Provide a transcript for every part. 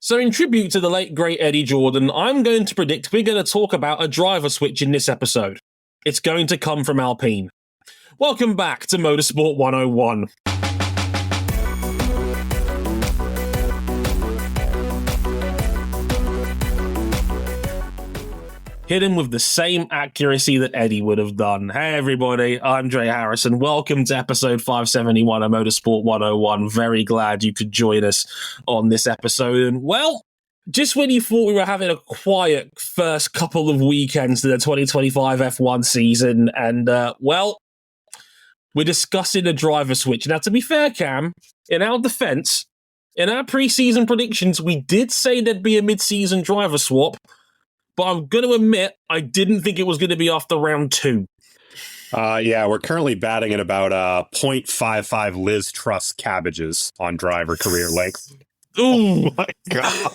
So in tribute to the late, great Eddie Jordan, I'm going to predict we're going to talk about a driver switch in this episode. It's going to come from Alpine. Welcome back to Motorsport 101. Hit him with the same accuracy that Eddie would have done. Hey everybody, I'm Dre Harrison. Welcome to episode 571 of Motorsport 101. Very glad you could join us on this episode. And well, just when you thought we were having a quiet first couple of weekends to the 2025 F1 season, and well, we're discussing a driver switch. Now, to be fair, Cam, in our defense, in our preseason predictions, we did say there'd be a mid-season driver swap, but I'm going to admit I didn't think it was going to be after round 2. Yeah, we're currently batting at about 0.55 Liz Truss cabbages on driver career length. Oh my God.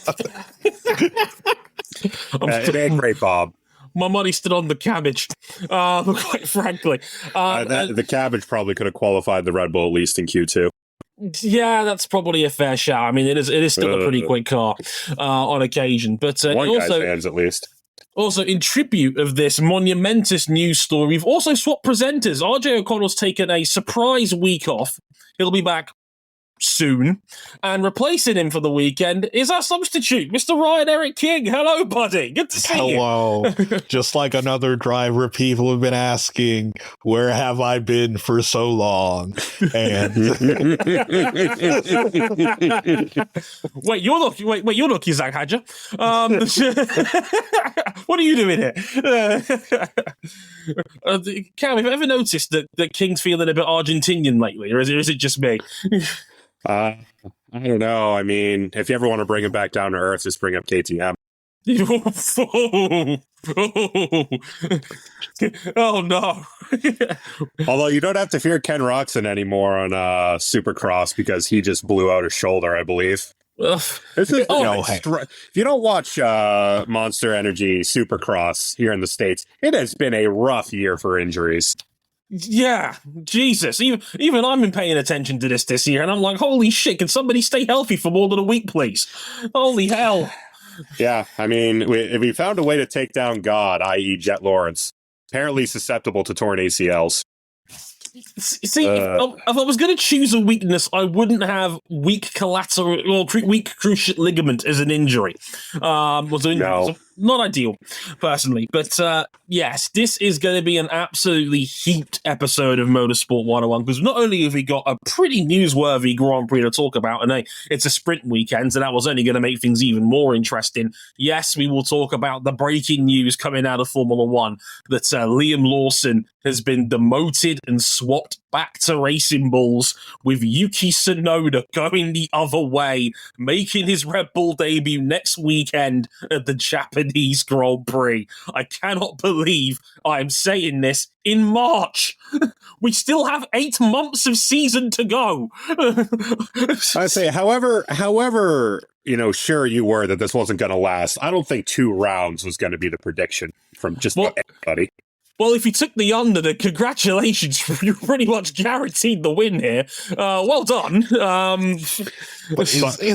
It ain't great, Bob. My money's still on the cabbage, quite frankly. The cabbage probably could have qualified the Red Bull at least in Q2. Yeah, that's probably a fair shout. I mean, it is still a pretty quick car on occasion. But one guy's hands at least. Also, in tribute of this monumentous news story, we've also swapped presenters. RJ O'Connell's taken a surprise week off. He'll be back soon. And replacing him for the weekend is our substitute, Mr. Ryan Erik King. Hello, buddy. Good to see you. Hello. Just like another driver, people have been asking, where have I been for so long? And wait, you're lucky, Zach Hadja. What are you doing here? Cam, have you ever noticed that King's feeling a bit Argentinian lately, or is it just me? I don't know. I mean, if you ever want to bring him back down to earth, just bring up KTM. Oh no. Although you don't have to fear Ken Roczen anymore on Supercross because he just blew out his shoulder, I believe. If you don't watch Monster Energy Supercross here in the States, it has been a rough year for injuries. Yeah, Jesus. Even I've been paying attention to this year, and I'm like, holy shit, can somebody stay healthy for more than a week, please? Holy hell. Yeah, I mean, we found a way to take down God, i.e. Jet Lawrence. Apparently susceptible to torn ACLs. See, if I was going to choose a weakness, I wouldn't have weak collateral or weak cruciate ligament as an injury. No. Not ideal, personally. But yes, this is going to be an absolutely heaped episode of Motorsport 101, because not only have we got a pretty newsworthy Grand Prix to talk about, and it's a sprint weekend, so that was only going to make things even more interesting. Yes, we will talk about the breaking news coming out of Formula One, that Liam Lawson has been demoted and swapped back to Racing Bulls, with Yuki Tsunoda going the other way, making his Red Bull debut next weekend at the Japanese Grand Prix. I cannot believe I'm saying this in March. We still have 8 months of season to go. I say, however, sure you were that this wasn't going to last. I don't think 2 rounds was going to be the prediction from just about everybody. Well, if you took the under, then congratulations. You pretty much guaranteed the win here. Well done.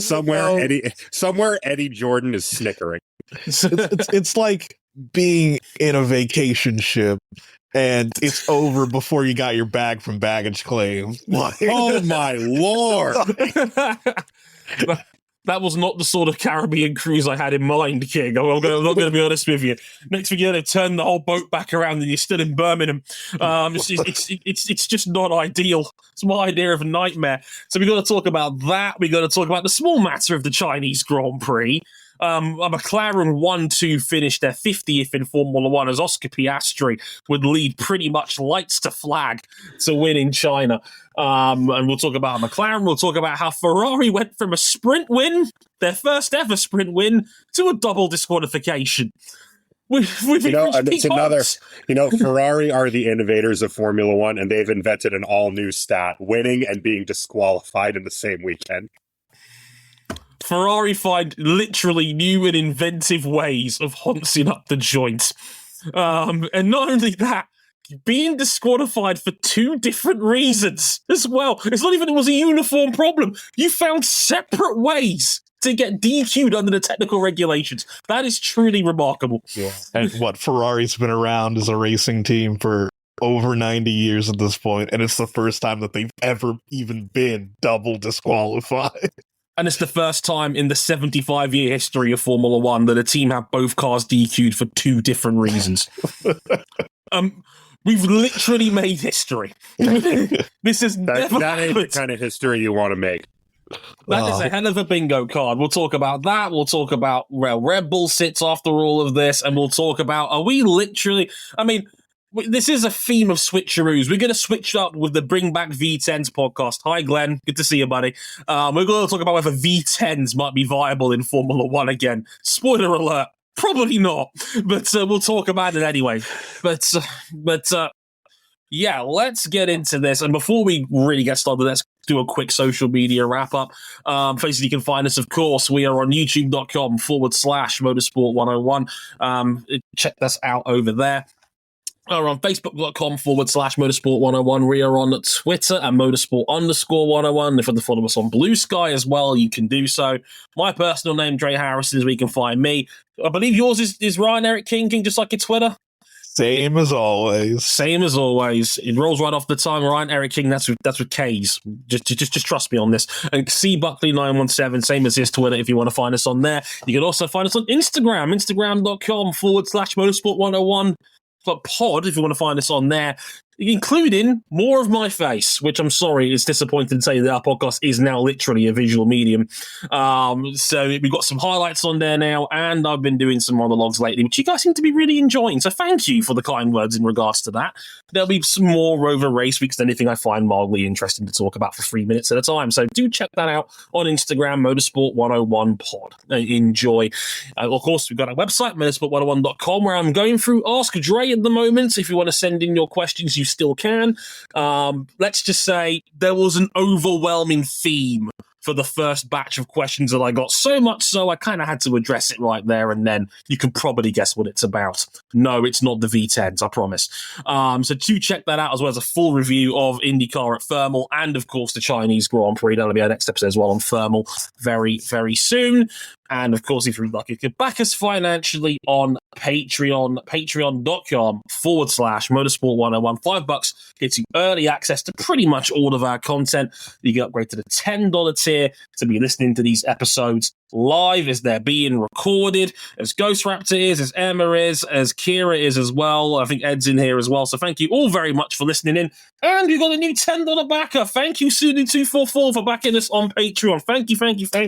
Somewhere Eddie Jordan is snickering. It's like being in a vacation ship and it's over before you got your bag from baggage claim. Like, oh my Lord. That was not the sort of Caribbean cruise I had in mind, King. I'm not going to be honest with you. Next thing you know, they turn the whole boat back around and you're still in Birmingham. It's just not ideal. It's my idea of a nightmare. So we've got to talk about that. We've got to talk about the small matter of the Chinese Grand Prix. A McLaren 1-2 finished their 50th in Formula One, as Oscar Piastri would lead pretty much lights to flag to win in China. And we'll talk about McLaren. We'll talk about how Ferrari went from a sprint win, their first ever sprint win, to a double disqualification. Ferrari are the innovators of Formula One, and they've invented an all-new stat, winning and being disqualified in the same weekend. Ferrari find literally new and inventive ways of honcing up the joint. And not only that, being disqualified for 2 different reasons as well. It's not even it was a uniform problem. You found separate ways to get DQ'd under the technical regulations. That is truly remarkable. Yeah. And Ferrari's been around as a racing team for over 90 years at this point, and it's the first time that they've ever even been double disqualified. And it's the first time in the 75-year history of Formula One that a team have both cars DQ'd for two different reasons. We've literally made history. This is that ain't the kind of history you want to make. That is a hell of a bingo card. We'll talk about that. We'll talk about where Red Bull sits after all of this, and we'll talk about, are we literally... I mean, this is a theme of switcheroos. We're going to switch up with the Bring Back V10s podcast. Hi, Glenn. Good to see you, buddy. We're going to talk about whether V10s might be viable in Formula One again. Spoiler alert. Probably not, but we'll talk about it anyway. But yeah, let's get into this. And before we really get started, let's do a quick social media wrap up. Places you can find us, of course. We are on youtube.com/motorsport101. Check us out over there. We're on facebook.com/motorsport101. We are on Twitter at motorsport_101. If you want to follow us on Blue Sky as well, you can do so. My personal name, Dre Harrison, is where you can find me. I believe yours is Ryan Erik King, just like your Twitter. Same as always. Same as always. It rolls right off the tongue. Ryan Erik King, that's with K's. Just trust me on this. And C Buckley 917, same as his Twitter if you want to find us on there. You can also find us on Instagram, instagram.com/motorsport101. Pod, if you want to find us on there, including more of my face, which I'm sorry, it's disappointing to say that our podcast is now literally a visual medium. So we've got some highlights on there now, and I've been doing some monologues lately, which you guys seem to be really enjoying. So thank you for the kind words in regards to that. There'll be some more Rover Race Weeks, anything I find mildly interesting to talk about for 3 minutes at a time. So do check that out on Instagram, Motorsport101 Pod. Enjoy. Of course, we've got our website, motorsport101.com, where I'm going through Ask Dre at the moment. If you want to send in your questions, you still can. Let's just say there was an overwhelming theme for the first batch of questions that I got, so much so I kind of had to address it right there and then. You can probably guess what it's about. No, it's not the V10s, I promise. So do check that out, as well as a full review of IndyCar at Thermal, and of course the Chinese Grand Prix. That'll be our next episode as well on Thermal very, very soon. And of course, if you'd like, you can back us financially on Patreon, patreon.com/motorsport101. $5 gets you early access to pretty much all of our content. You get upgrade to the $10 tier to be listening to these episodes live as they're being recorded, as Ghost Raptor is, as Emma is, as Kira is as well. I think Ed's in here as well. So thank you all very much for listening in. And we've got a new $10 backer. Thank you, Sudi244, for backing us on Patreon. Thank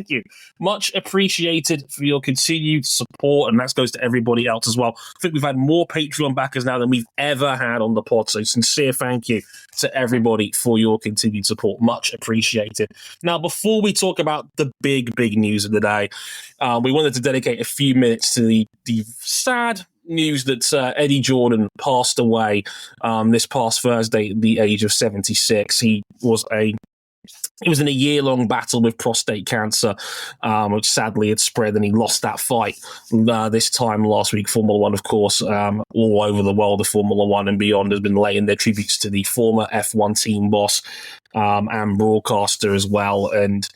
you. Much appreciated for your continued support. And that goes to everybody else as well. I think we've had more Patreon backers now than we've ever had on the pod. So sincere thank you to everybody for your continued support. Much appreciated. Now, before we talk about the big news of the day, we wanted to dedicate a few minutes to the sad news that Eddie Jordan passed away this past Thursday at the age of 76. He was in a year-long battle with prostate cancer, which sadly had spread, and he lost that fight this time last week. Formula One, of course, all over the world of Formula One and beyond has been laying their tributes to the former F1 team boss and broadcaster as well. And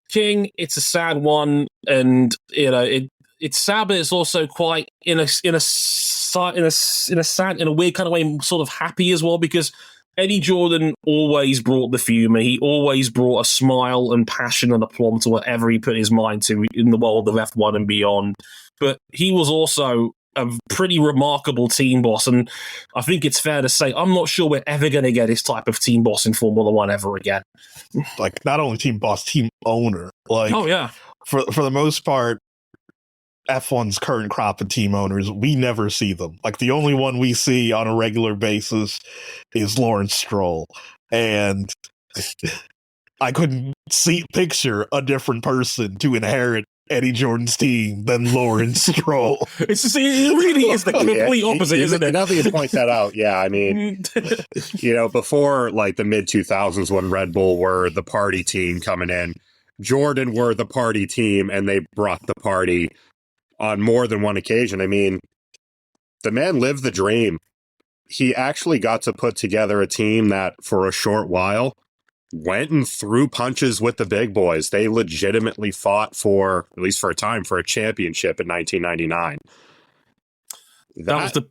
King, it's a sad one, and it's sad, but it's also quite in a sad, in a weird kind of way, sort of happy as well, because Eddie Jordan always brought the humour. He always brought a smile and passion and aplomb to whatever he put his mind to in the world of F1 and beyond. But he was also a pretty remarkable team boss, and I think it's fair to say I'm not sure we're ever going to get this type of team boss in Formula One ever again. Like, not only team boss, team owner. Like, oh yeah, for the most part, F1's current crop of team owners, we never see them. Like, the only one we see on a regular basis is Lawrence Stroll. And I couldn't picture a different person to inherit Eddie Jordan's team than Lawrence Stroll. It really is the complete opposite, isn't it? Now that you point that out, yeah, I mean, before like the mid-2000s when Red Bull were the party team coming in, Jordan were the party team, and they brought the party on more than one occasion. I mean, the man lived the dream. He actually got to put together a team that, for a short while, went and threw punches with the big boys. They legitimately fought for, at least for a time, for a championship in 1999. That's a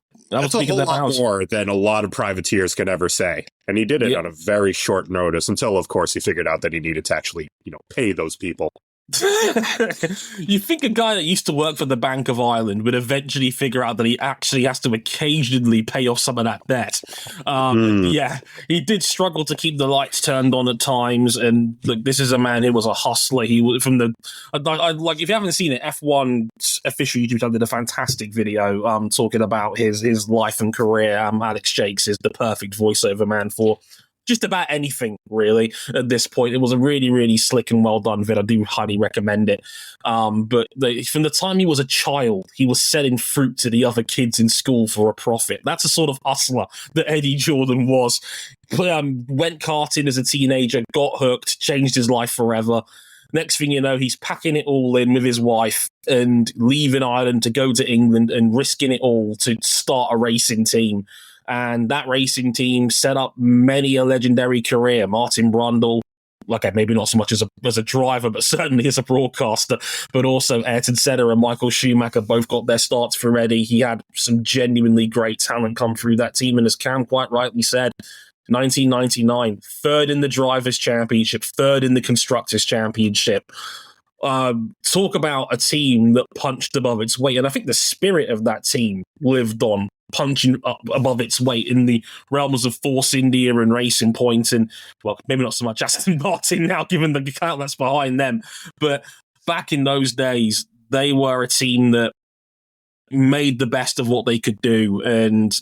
whole lot more than a lot of privateers could ever say. And he did it on a very short notice until, of course, he figured out that he needed to actually, pay those people. You think a guy that used to work for the Bank of Ireland would eventually figure out that he actually has to occasionally pay off some of that debt. Yeah, he did struggle to keep the lights turned on at times, and look, this is a man who was a hustler. He was from the like if you haven't seen it, F1 official YouTube channel did a fantastic video talking about his life and career. Alex Jakes is the perfect voiceover man for just about anything, really, at this point. It was a really, really slick and well done vid. I do highly recommend it. From the time he was a child, he was selling fruit to the other kids in school for a profit. That's the sort of hustler that Eddie Jordan was. Went karting as a teenager, got hooked, changed his life forever. Next thing you know, he's packing it all in with his wife and leaving Ireland to go to England and risking it all to start a racing team. And that racing team set up many a legendary career. Martin Brundle, okay, maybe not so much as a driver, but certainly as a broadcaster, but also Ayrton Senna and Michael Schumacher both got their starts for Eddie. He had some genuinely great talent come through that team. And as Cam quite rightly said, 1999, third in the Drivers' Championship, third in the Constructors' Championship. Talk about a team that punched above its weight. And I think the spirit of that team lived on, punching up above its weight in the realms of Force India and Racing Point, and well, maybe not so much Aston Martin now, given the account that's behind them. But back in those days, they were a team that made the best of what they could do, and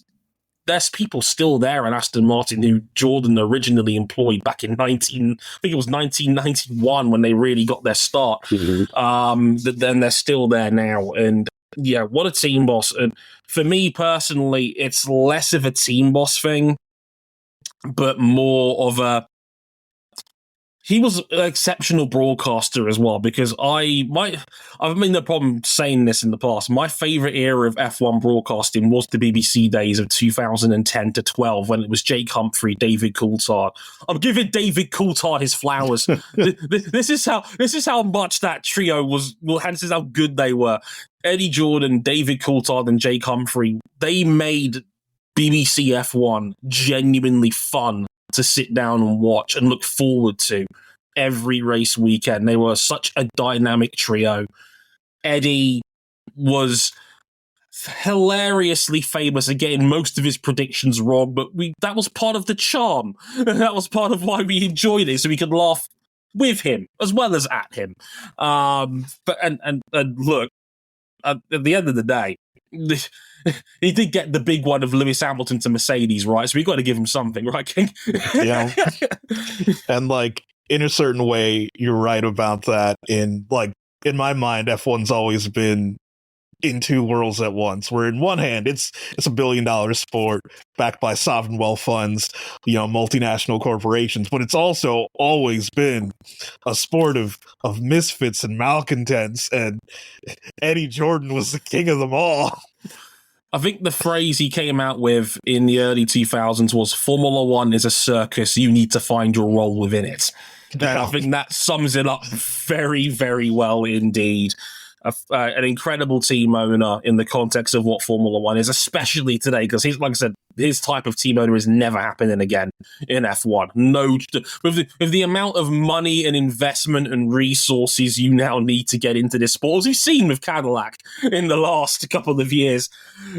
there's people still there in Aston Martin who Jordan originally employed back in 1991 when they really got their start. Then they're still there now, and yeah, what a team boss. And for me personally, it's less of a team boss thing, but more of a... He was an exceptional broadcaster as well, because I've made no problem saying this in the past. My favorite era of F1 broadcasting was the BBC days of 2010 to 12, when it was Jake Humphrey, David Coulthard. I'm giving David Coulthard his flowers. This is how much that trio was. Well, this is how good they were. Eddie Jordan, David Coulthard, and Jake Humphrey. They made BBC F1 genuinely fun to sit down and watch and look forward to every race weekend. They were such a dynamic trio. Eddie was hilariously famous at getting most of his predictions wrong, but that was part of the charm. That was part of why we enjoyed it, so we could laugh with him as well as at him. But look, at the end of the day, he did get the big one of Lewis Hamilton to Mercedes, right? So we got to give him something, right, King? Yeah. And like, in a certain way, you're right about that. In my mind, F1's always been in two worlds at once, where in one hand it's a $1 billion sport backed by sovereign wealth funds, multinational corporations, but it's also always been a sport of misfits and malcontents, and Eddie Jordan was the king of them all. I think the phrase he came out with in the early 2000s was, Formula One is a circus, you need to find your role within it. And I think that sums it up very, very well indeed. An incredible team owner in the context of what Formula One is, especially today, because he's, like I said, his type of team owner is never happening again in F1. No, with the amount of money and investment and resources you now need to get into this sport, as you've seen with Cadillac in the last couple of years,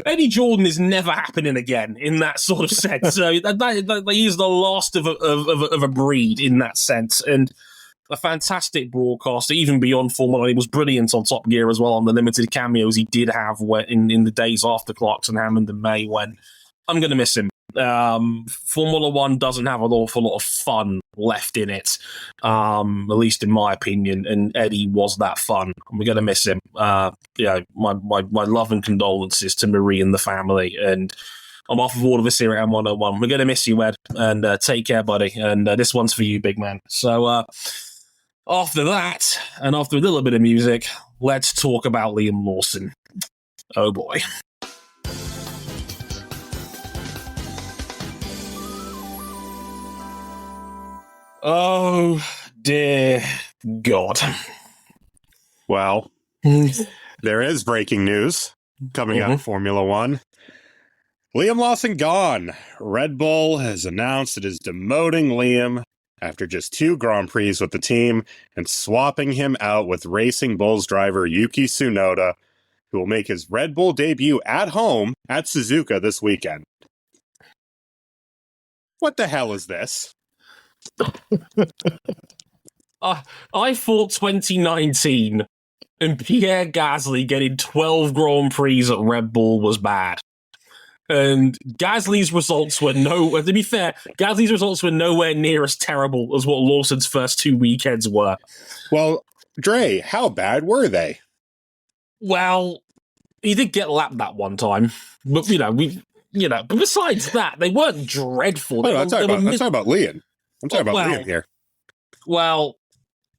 Eddie Jordan is never happening again in that sort of sense. So that he's the last of a breed in that sense, and a fantastic broadcaster, even beyond Formula 1. He was brilliant on Top Gear as well, on the limited cameos he did have in the days after Clarkson, Hammond and May, when I'm going to miss him. Formula 1 doesn't have an awful lot of fun left in it, at least in my opinion, and Eddie was that fun. We're going to miss him. My love and condolences to Marie and the family, and on behalf of all of us here at M101, we're going to miss you, Ed, and take care, buddy. And this one's for you, big man. So, after that, and after a little bit of music, let's talk about Liam Lawson. Oh boy. Oh, dear God. Well, there is breaking news coming out of Formula One. Liam Lawson gone. Red Bull has announced it is demoting Liam after just 2 Grand Prix with the team and swapping him out with Racing Bulls driver Yuki Tsunoda, who will make his Red Bull debut at home at Suzuka this weekend. What the hell is this? I thought 2019 and Pierre Gasly getting 12 Grand Prix at Red Bull was bad. And Gasly's results were to be fair, Gasly's results were nowhere near as terrible as what Lawson's first 2 weekends were. Well, Dre, how bad were they? Well, he did get lapped that one time. But, but besides that, they weren't dreadful. I'm talking about Liam. I'm talking about Liam here. Well,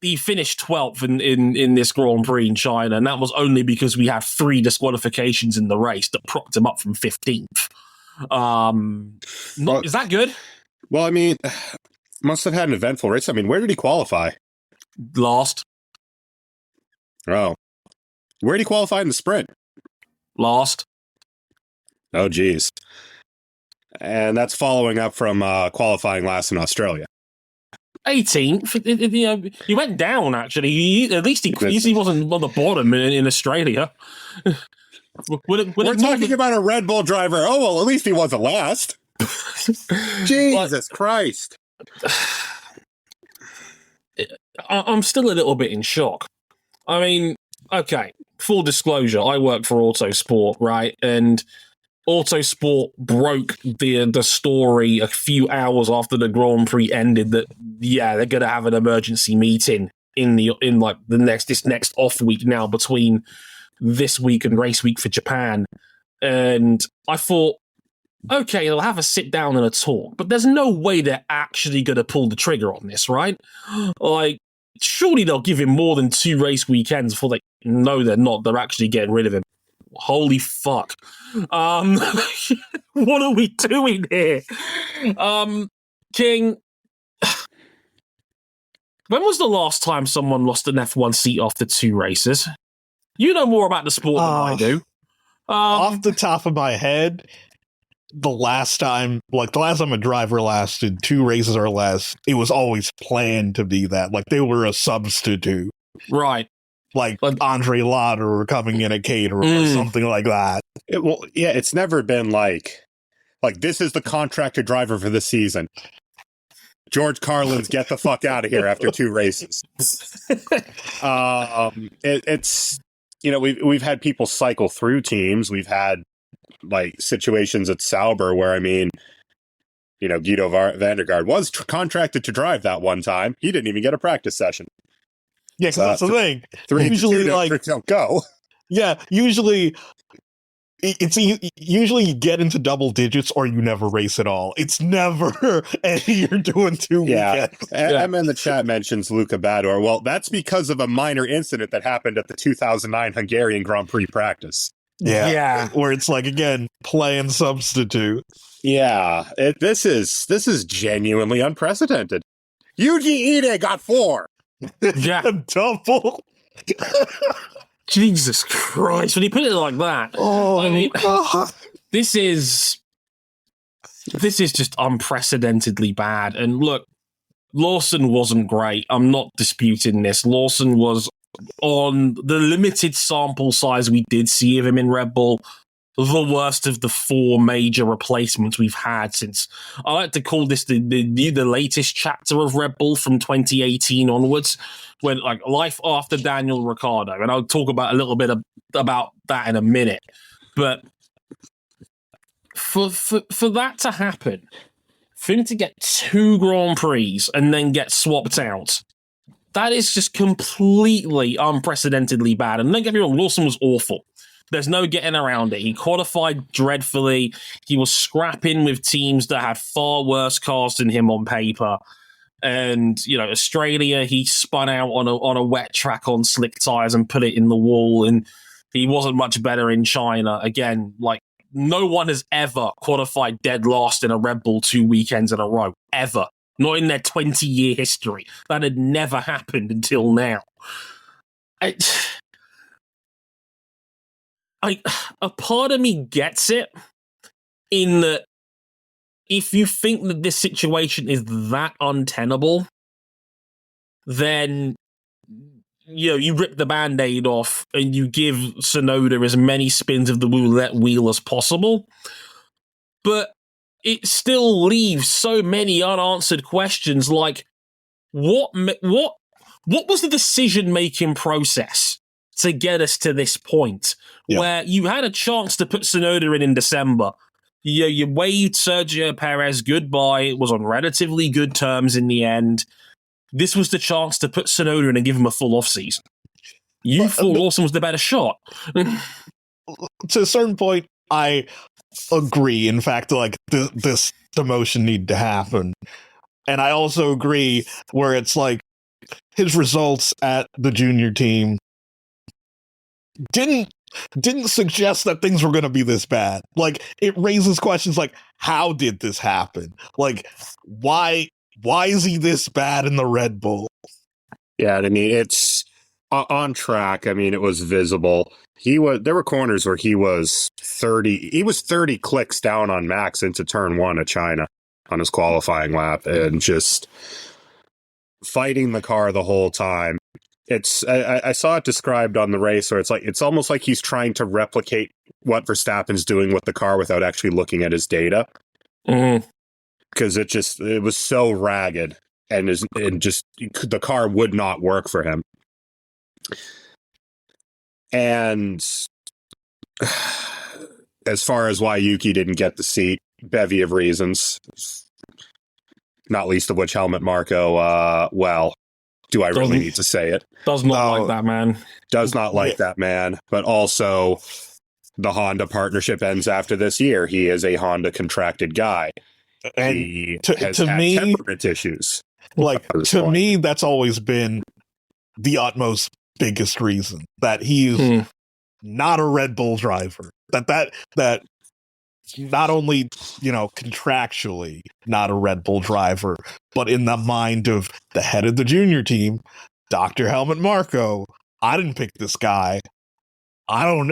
he finished 12th in this Grand Prix in China, and that was only because we had 3 disqualifications in the race that propped him up from 15th. Is that good? Well, I mean, must have had an eventful race. I mean, where did he qualify? Last. Oh. Where did he qualify in the sprint? Last. Oh, geez. And that's following up from qualifying last in Australia. 18th. He went down, actually. At least he wasn't on the bottom in Australia. We're talking about a Red Bull driver. Oh, well, at least he wasn't last. Jesus Christ. I'm still a little bit in shock. I mean, okay, full disclosure, I work for Autosport, right? And Autosport broke the story a few hours after the Grand Prix ended that they're gonna have an emergency meeting in this next off week now between this week and race week for Japan. And I thought, okay, they'll have a sit down and a talk, but there's no way they're actually gonna pull the trigger on this, right? Like, surely they'll give him more than 2 race weekends before no, they're not. They're actually getting rid of him. Holy fuck. What are we doing here? King, when was the last time someone lost an F1 seat after 2 races? You know more about the sport than I do. Off the top of my head, the last time a driver lasted 2 races or less, it was always planned to be that. Like, they were a substitute. Right. Like Andre Lauder coming in a caterer or something like that. It's never been like this is the contracted driver for the season. George Carlin's get the fuck out of here after 2 races. It's we've had people cycle through teams. We've had situations at Sauber where Guido Vandergaard was contracted to drive that one time. He didn't even get a practice session. Yeah, because that's the thing. Usually, don't go. Yeah, usually you get into double digits or you never race at all. It's never you're doing 2 weekends. Emma in the chat mentions Luca Badoer. Well, that's because of a minor incident that happened at the 2009 Hungarian Grand Prix practice. Yeah, where it's again, play and substitute. Yeah, this is genuinely unprecedented. Yuji Ide got 4. Yeah, double. Jesus Christ! When you put it like that, this is just unprecedentedly bad. And look, Lawson wasn't great. I'm not disputing this. Lawson was, on the limited sample size we did see of him in Red Bull, the worst of the 4 major replacements we've had since, I like to call this the latest chapter of Red Bull from 2018 onwards, when life after Daniel Ricciardo, and I'll talk about a little bit about that in a minute. But for that to happen, for him to get 2 Grand Prix and then get swapped out, that is just completely unprecedentedly bad. And don't get me wrong, Lawson was awful. There's no getting around it. He qualified dreadfully. He was scrapping with teams that had far worse cars than him on paper. And, Australia, he spun out on a wet track on slick tires and put it in the wall. And he wasn't much better in China. Again, no one has ever qualified dead last in a Red Bull 2 weekends in a row. Ever. not in their 20-year history. That had never happened until now. A part of me gets it in that if you think that this situation is that untenable, then you rip the Band-Aid off and you give Tsunoda as many spins of the roulette wheel as possible. But it still leaves so many unanswered questions, like what was the decision-making process to get us to this point where you had a chance to put Tsunoda in December? You waved Sergio Perez goodbye. It was on relatively good terms in the end. This was the chance to put Tsunoda in and give him a full off-season. You thought Lawson was the better shot. To a certain point, I agree. In fact, like this demotion needed to happen. And I also agree where it's like his results at the junior team didn't suggest that things were going to be this bad. Like, it raises questions like, how did this happen? Like, why is he this bad in the Red Bull? Yeah, I mean, it's on track. I mean, it was visible. There were corners where he was 30 clicks down on Max into turn 1 at China on his qualifying lap, and just fighting the car the whole time. I saw it described on the race where it's almost like he's trying to replicate what Verstappen's doing with the car without actually looking at his data. Because it was so ragged, and the car would not work for him. And as far as why Yuki didn't get the seat, bevy of reasons, not least of which Helmut Marko, do I really need to say it? Does not like that man. Does not like that man. But also, the Honda partnership ends after this year. He is a Honda contracted guy. And he has had temperament issues. Like, to me, that's always been the utmost biggest reason that he's not a Red Bull driver. That not only, contractually not a Red Bull driver, but in the mind of the head of the junior team, Dr. Helmut Marko, I didn't pick this guy. I don't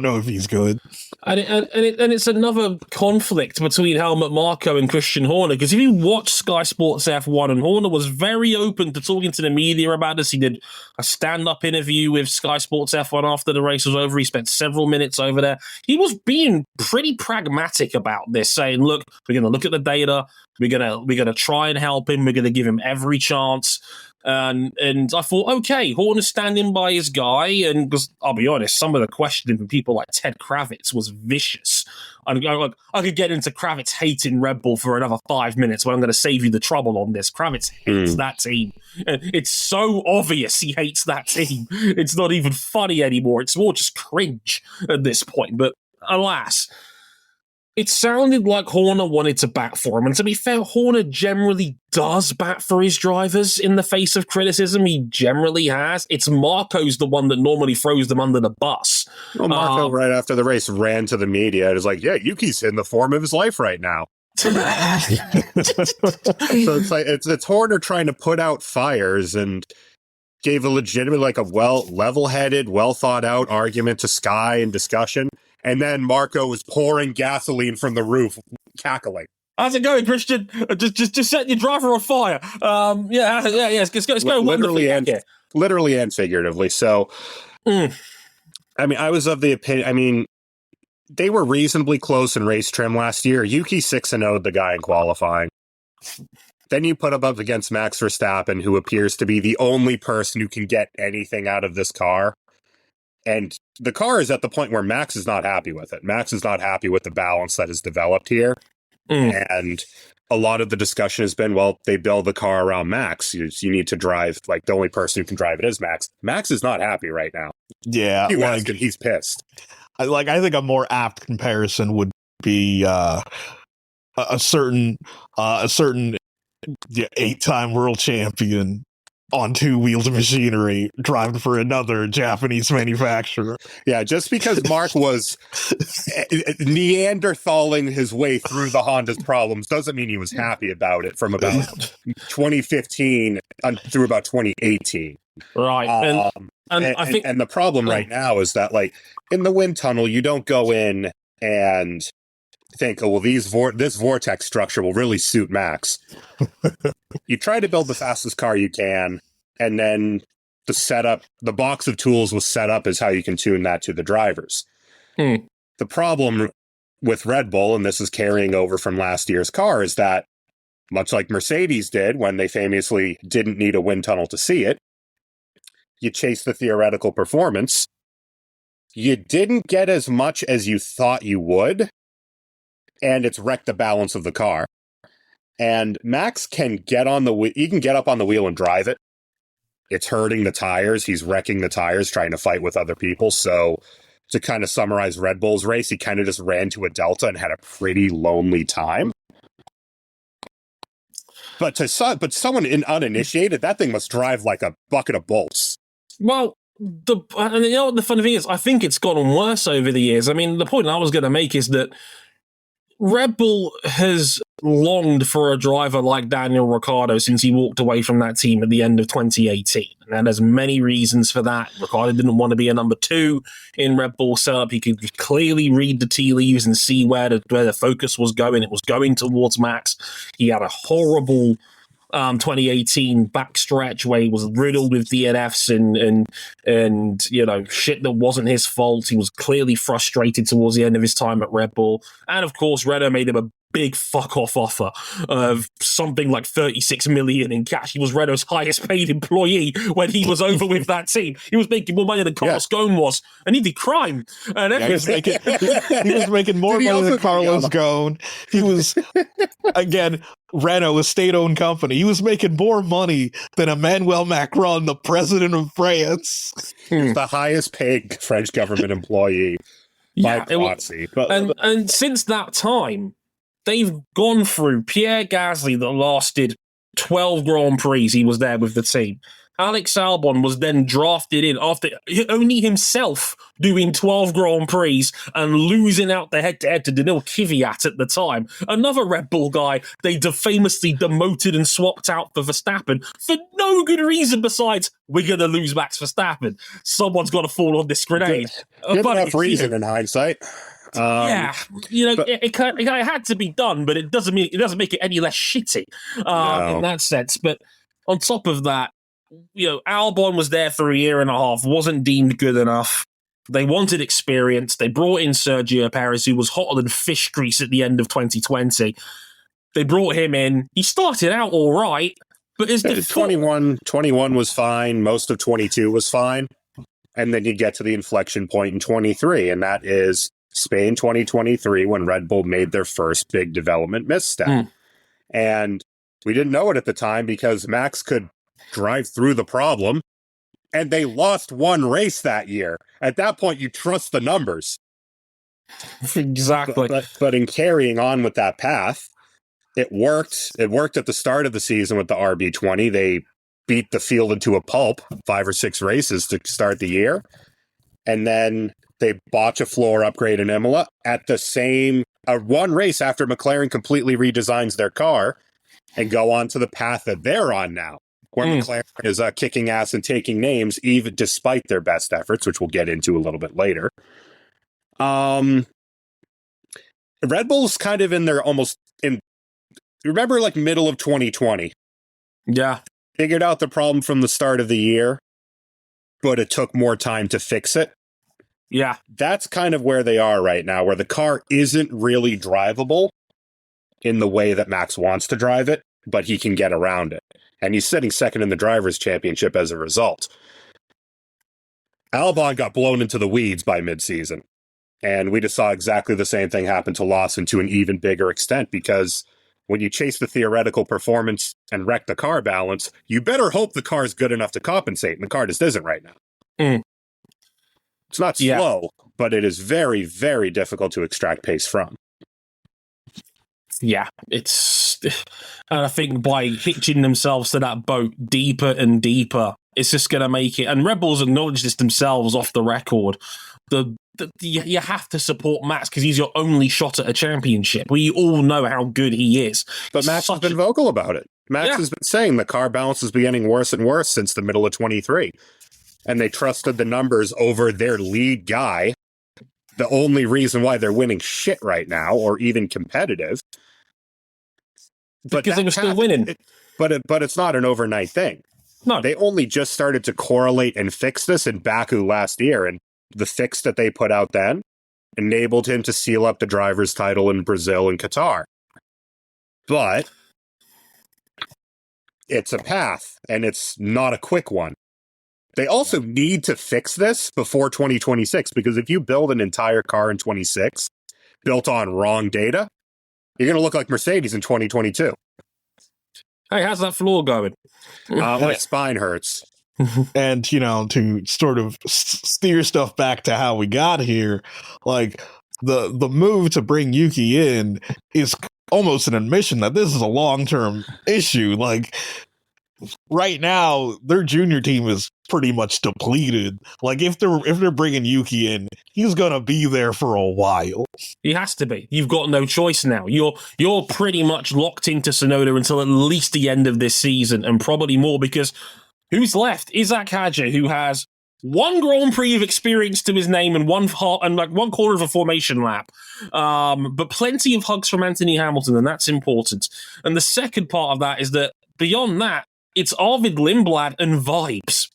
know if he's good. And it's another conflict between Helmut Marko and Christian Horner, because if you watch Sky Sports F1, and Horner was very open to talking to the media about this. He did a stand-up interview with Sky Sports F1 after the race was over. He spent several minutes over there. He was being pretty pragmatic about this, saying, look, we're going to look at the data. We're gonna try and help him. We're going to give him every chance. And I thought, okay, Horner's standing by his guy, and because I'll be honest, some of the questioning from people like Ted Kravitz was vicious. I could get into Kravitz hating Red Bull for another 5 minutes, but I'm going to save you the trouble on this. Kravitz hates that team. It's so obvious he hates that team. It's not even funny anymore. It's more just cringe at this point. But alas, it sounded like Horner wanted to bat for him. And to be fair, Horner generally does bat for his drivers in the face of criticism. He generally has. It's Marco's the one that normally throws them under the bus. Well, Marko, right after the race, ran to the media and was like, yeah, Yuki's in the form of his life right now. So it's Horner trying to put out fires, and gave a legitimate, like a level-headed, well-thought-out argument to Sky and discussion. And then Marko was pouring gasoline from the roof, cackling. How's it going, Christian? Just setting your driver on fire. Let's go. Literally and figuratively. So, I mean, I was of the opinion. I mean, they were reasonably close in race trim last year. Yuki 6-0'd the guy in qualifying. Then you put him up against Max Verstappen, who appears to be the only person who can get anything out of this car. And the car is at the point where Max is not happy with it. Max is not happy with the balance that is developed here. And a lot of the discussion has been, well, they build the car around Max. You need to drive, like, the only person who can drive it is Max. Max is not happy right now. Yeah. He's pissed. I think a more apt comparison would be a certain 8-time world champion on two wheels of machinery driving for another Japanese manufacturer. Yeah, just because Mark was Neanderthaling his way through the Honda's problems doesn't mean he was happy about it from about 2015 through about 2018. Right. I think the problem right now is that, like, in the wind tunnel, you don't go in and think, oh, well, this vortex structure will really suit Max. You try to build the fastest car you can, and then the box of tools was set up as how you can tune that to the drivers. The problem with Red Bull, and this is carrying over from last year's car, is that much like Mercedes did when they famously didn't need a wind tunnel to see it, you chase the theoretical performance. You didn't get as much as you thought you would, and it's wrecked the balance of the car. And Max can get up on the wheel and drive it. It's hurting the tires. He's wrecking the tires, trying to fight with other people. So to kind of summarize Red Bull's race, he kind of just ran to a delta and had a pretty lonely time. But someone uninitiated, that thing must drive like a bucket of bolts. Well, you know what the funny thing is? I think it's gotten worse over the years. I mean, the point I was going to make is that Red Bull has longed for a driver like Daniel Ricciardo since he walked away from that team at the end of 2018. And there's many reasons for that. Ricciardo didn't want to be a number 2 in Red Bull setup. He could clearly read the tea leaves and see where the focus was going. It was going towards Max. He had a horrible 2018 backstretch where he was riddled with DNFs and you know, shit that wasn't his fault. He was clearly frustrated towards the end of his time at Red Bull. And of course, Renault made him a big fuck-off offer of something like 36 million in cash. He was Renault's highest paid employee when he was over with that team. He was making more money than Carlos Ghosn was, and he did crime. And he was making more money than Carlos Ghosn. He was, again, Renault, a state-owned company. He was making more money than Emmanuel Macron, the president of France. The highest paid French government employee by proxy. And since that time, they've gone through Pierre Gasly that lasted 12 Grand Prix. He was there with the team. Alex Albon was then drafted in after only himself doing 12 Grand Prix and losing out the head-to-head to Daniil Kvyat at the time. Another Red Bull guy they famously demoted and swapped out for Verstappen for no good reason besides, we're going to lose Max Verstappen. Someone's got to fall on this grenade. Good enough reason in hindsight. Yeah, you know, it had to be done, but it doesn't make it any less shitty in that sense. But on top of that, you know, Albon was there for a year and a half, wasn't deemed good enough. They wanted experience. They brought in Sergio Perez, who was hotter than fish grease at the end of 2020. They brought him in. He started out all right, but 21 was fine. Most of 22 was fine. And then you get to the inflection point in 23, and that is Spain 2023, when Red Bull made their first big development misstep. And we didn't know it at the time because Max could drive through the problem, and they lost one race that year. At that point, you trust the numbers. Exactly. But in carrying on with that path, it worked. It worked at the start of the season with the RB20. They beat the field into a pulp, 5 or 6 races to start the year. And then they botch a floor upgrade in Imola at the same one race after McLaren completely redesigns their car and go on to the path that they're on now, where McLaren is kicking ass and taking names, even despite their best efforts, which we'll get into a little bit later. Red Bull's kind of in their remember, like, middle of 2020? Yeah. Figured out the problem from the start of the year, but it took more time to fix it. Yeah. That's kind of where they are right now, where the car isn't really drivable in the way that Max wants to drive it, but he can get around it. And he's sitting second in the Drivers' Championship as a result. Albon got blown into the weeds by midseason. And we just saw exactly the same thing happen to Lawson to an even bigger extent, because when you chase the theoretical performance and wreck the car balance, you better hope the car is good enough to compensate, and the car just isn't right now. It's not slow, but it is very, very difficult to extract pace from. Yeah, it's And I think by hitching themselves to that boat deeper and deeper, it's just going to make it. And Red Bulls acknowledge this themselves off the record. You have to support Max because he's your only shot at a championship. We all know how good he is. But Max has been vocal about it. Max has been saying the car balance is getting worse and worse since the middle of 23. And they trusted the numbers over their lead guy. The only reason why they're winning shit right now, or even competitive. Because they were still winning. But it's not an overnight thing. No. They only just started to correlate and fix this in Baku last year. And the fix that they put out then enabled him to seal up the driver's title in Brazil and Qatar. But it's a path, and it's not a quick one. They also need to fix this before 2026, because if you build an entire car in 26 built on wrong data, you're going to look like Mercedes in 2022. Hey, how's that floor going? My spine hurts. And, to sort of steer stuff back to how we got here, like the move to bring Yuki in is almost an admission that this is a long-term issue. Like, right now, their junior team is pretty much depleted. Like, if they're bringing Yuki in, he's gonna be there for a while. He has to be. You've got no choice now. You're pretty much locked into Tsunoda until at least the end of this season, and probably more, because who's left? Isaac Hadja, who has one Grand Prix of experience to his name and one quarter of a formation lap. But plenty of hugs from Anthony Hamilton, and that's important. And the second part of that is that beyond that, it's Arvid Lindblad and vibes.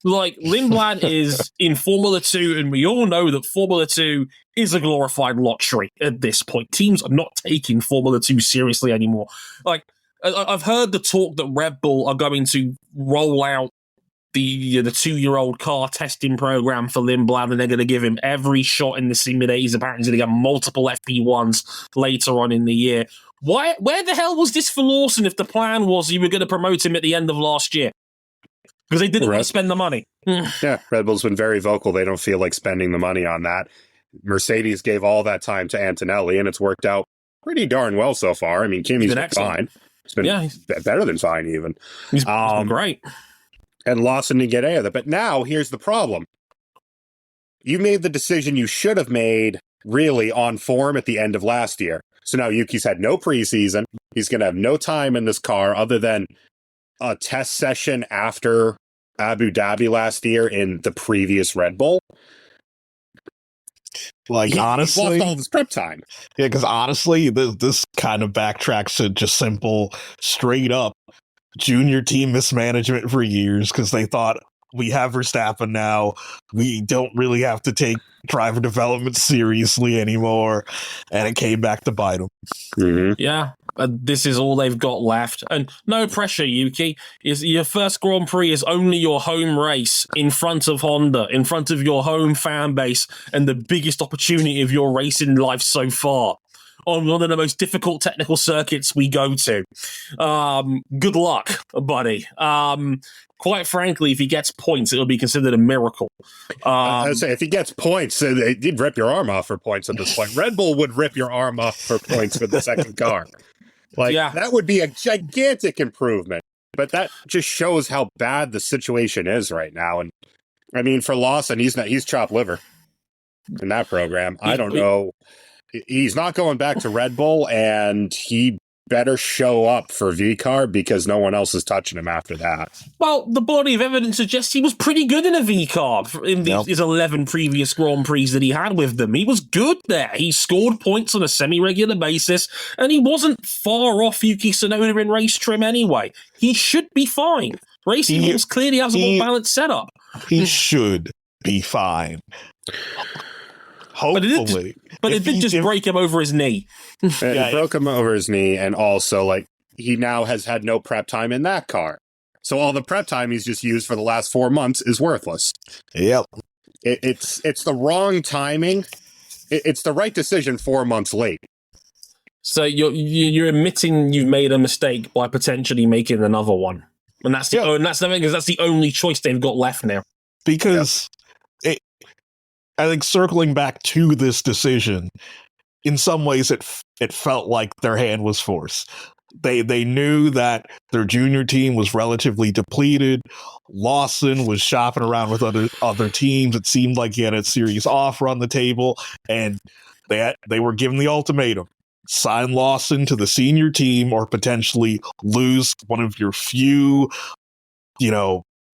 Like, Lindblad is in Formula 2, and we all know that Formula 2 is a glorified lottery at this point. Teams are not taking Formula 2 seriously anymore. Like, I've heard the talk that Red Bull are going to roll out the 2-year-old car testing program for Lindblad, and they're going to give him every shot in the simulator. He's apparently going to get multiple FP1s later on in the year. Where the hell was this for Lawson if the plan was you were going to promote him at the end of last year? Because they didn't want to spend the money. Yeah, Red Bull's been very vocal. They don't feel like spending the money on that. Mercedes gave all that time to Antonelli, and it's worked out pretty darn well so far. I mean, Kimi's been fine. It's been better than fine, even. He's been great. And Lawson didn't get any of that. But now, here's the problem. You made the decision you should have made, really, on form at the end of last year. So now Yuki's had no preseason. He's going to have no time in this car other than a test session after Abu Dhabi last year in the previous Red Bull. Like, honestly, he lost all of his prep time. Yeah, because honestly, this kind of backtracks to just simple, straight up junior team mismanagement for years, because they thought, we have Verstappen now, we don't really have to take driver development seriously anymore, and it came back to bite them. Mm-hmm. Yeah, this is all they've got left. And no pressure, Yuki. Your first Grand Prix is only your home race in front of Honda, in front of your home fan base, and the biggest opportunity of your racing life so far, on one of the most difficult technical circuits we go to. Good luck, buddy. Quite frankly, if he gets points, it'll be considered a miracle. I would say if he gets points, he'd rip your arm off for points at this point. Red Bull would rip your arm off for points for the second car. That would be a gigantic improvement. But that just shows how bad the situation is right now. And I mean, for Lawson, he's chopped liver in that program. I don't know. He's not going back to Red Bull, and he better show up for VCAR because no one else is touching him after that. Well, the body of evidence suggests he was pretty good in a VCAR in his 11 previous Grand Prix that he had with them. He was good there. He scored points on a semi-regular basis, and he wasn't far off Yuki Tsunoda in race trim anyway. He should be fine. Racing Bulls clearly has a more balanced setup. He should be fine. Hopefully. But it did just break him over his knee. It broke him over his knee, and also, he now has had no prep time in that car. So all the prep time he's just used for the last 4 months is worthless. Yep. It's the wrong timing. It's the right decision 4 months late. So you're admitting you've made a mistake by potentially making another one. And that's the only choice they've got left now. Because I think circling back to this decision, in some ways it felt like their hand was forced. They knew that their junior team was relatively depleted. Lawson was shopping around with other teams. It seemed like he had a serious offer on the table, and they were given the ultimatum: sign Lawson to the senior team, or potentially lose one of your few,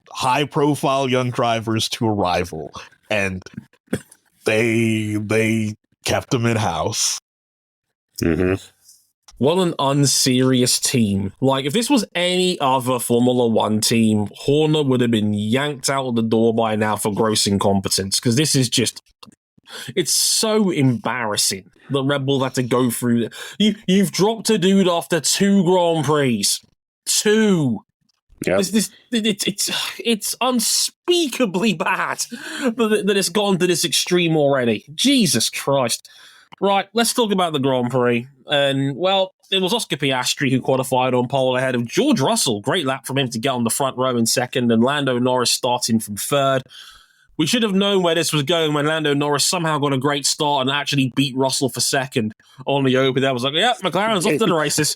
high-profile young drivers to a rival. And they kept him in house. Mm-hmm. What an unserious team. Like, if this was any other Formula One team, Horner would have been yanked out of the door by now for gross incompetence, because this is just... It's so embarrassing that Red Bull had to go through... You've dropped a dude after 2 Grand Prix. 2! Yep. It's unspeakably bad that it's gone to this extreme already. Jesus Christ. Right, let's talk about the Grand Prix. And, well, it was Oscar Piastri who qualified on pole ahead of George Russell. Great lap from him to get on the front row in second, and Lando Norris starting from third. We should have known where this was going when Lando Norris somehow got a great start and actually beat Russell for second on the open. I was like, yeah, McLaren's off to the races.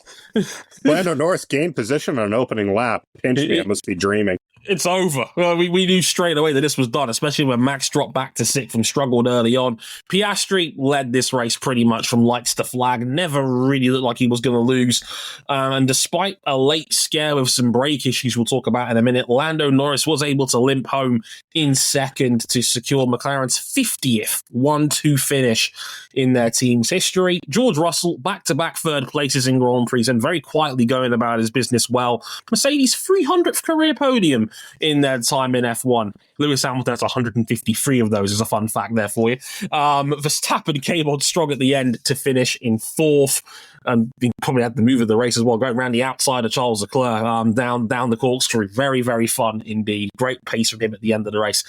Lando Norris gained position on an opening lap. It must be dreaming. It's over. We knew straight away that this was done, especially when Max dropped back to 6th and struggled early on. Piastri led this race pretty much from lights to flag, never really looked like he was going to lose. And despite a late scare with some brake issues we'll talk about in a minute, Lando Norris was able to limp home in second to secure McLaren's 50th 1-2 finish in their team's history. George Russell, back-to-back third places in Grand Prix and very quietly going about his business well. Mercedes' 300th career podium in their time in F1. Lewis Hamilton has 153 of those, as a fun fact there for you. Verstappen came on strong at the end to finish in 4th, and he probably had the move of the race as well, going around the outside of Charles Leclerc, down the corkscrew. Very, very fun indeed. Great pace from him at the end of the race.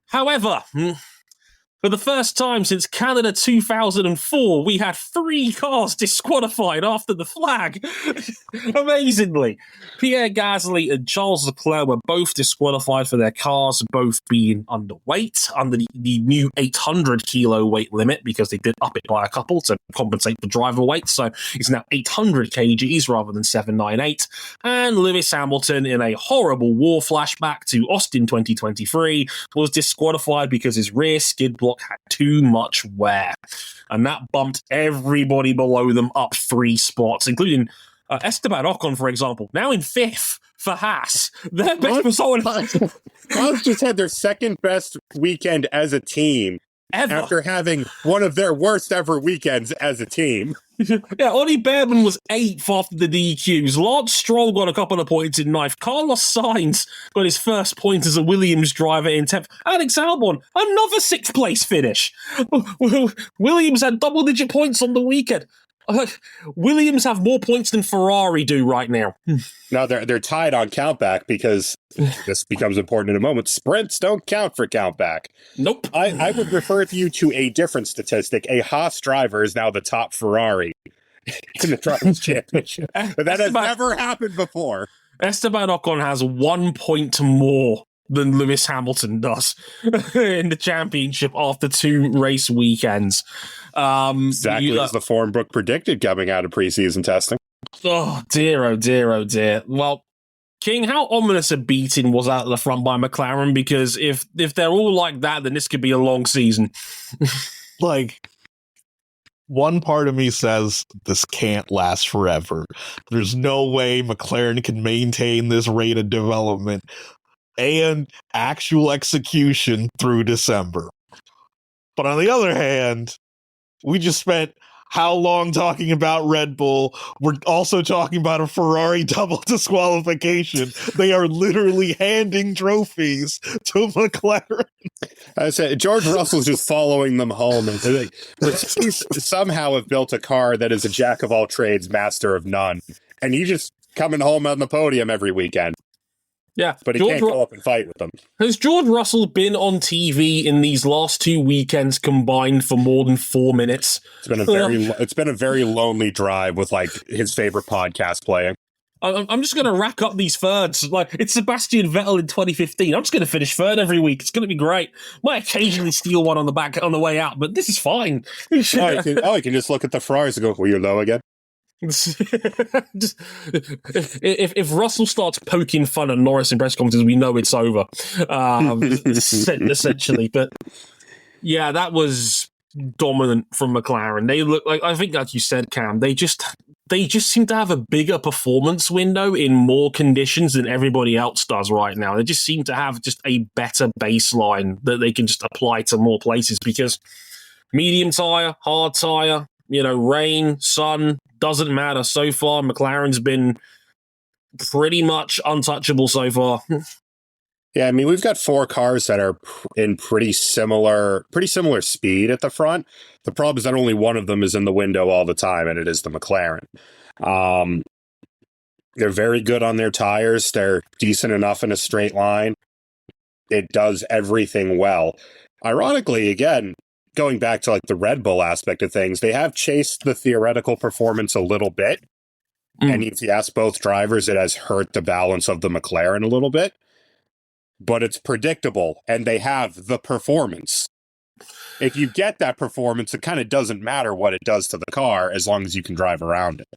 However, for the first time since Canada 2004, we had 3 cars disqualified after the flag. Amazingly. Pierre Gasly and Charles Leclerc were both disqualified for their cars, both being underweight, under the new 800 kilo weight limit, because they did up it by a couple to compensate for driver weight. So it's now 800 kgs rather than 798. And Lewis Hamilton, in a horrible war flashback to Austin 2023, was disqualified because his rear skid block had too much wear, and that bumped everybody below them up 3 spots, including Esteban Ocon, for example, now in 5th for Haas. Their best result. Haas just had their second best weekend as a team ever, after having one of their worst ever weekends as a team. Yeah, Ollie Behrman was 8th after the DQs. Lance Stroll got a couple of points in 9th. Carlos Sainz got his first point as a Williams driver in 10th. Alex Albon, another 6th place finish. Williams had double-digit points on the weekend. Williams have more points than Ferrari do right now. Now they're tied on countback, because this becomes important in a moment. Sprints don't count for countback. Nope. I would refer you to a different statistic. A Haas driver is now the top Ferrari in the Drivers' Championship. But that has never happened before. Esteban Ocon has 1 point more than Lewis Hamilton does in the championship after 2 race weekends. Exactly as the form book predicted coming out of preseason testing. Oh dear, oh dear, oh dear. Well, King, how ominous a beating was out of the front by McLaren? Because if they're all like that, then this could be a long season. Like, one part of me says this can't last forever. There's no way McLaren can maintain this rate of development and actual execution through December. But on the other hand, we just spent how long talking about Red Bull? We're also talking about a Ferrari double disqualification. They are literally handing trophies to McLaren. I said George Russell's just following them home, and they somehow have built a car that is a jack of all trades, master of none, and he's just coming home on the podium every weekend. Yeah, but he can't go up and fight with them. Has George Russell been on TV in these last 2 weekends combined for more than 4 minutes? It's been a very lonely drive with like his favorite podcast playing. I'm just going to rack up these thirds. Like, it's Sebastian Vettel in 2015. I'm just going to finish third every week. It's going to be great. Might occasionally steal one on the way out, but this is fine. You can just look at the Ferraris and go, "Well, you're low again." if Russell starts poking fun at Norris in press conferences, we know it's over. Essentially, but yeah, that was dominant from McLaren. They look like, I think, like you said, Cam, they just seem to have a bigger performance window in more conditions than everybody else does right now. They just seem to have just a better baseline that they can just apply to more places, because medium tire, hard tire, rain, sun, doesn't matter. So far, McLaren's been pretty much untouchable so far. Yeah, I mean, we've got 4 cars that are in pretty similar speed at the front. The problem is that only one of them is in the window all the time, and it is the McLaren. They're very good on their tires. They're decent enough in a straight line. It does everything well. Ironically, again, going back to like the Red Bull aspect of things, they have chased the theoretical performance a little bit. And if you ask both drivers, it has hurt the balance of the McLaren a little bit. But it's predictable, and they have the performance. If you get that performance, it kind of doesn't matter what it does to the car as long as you can drive around it.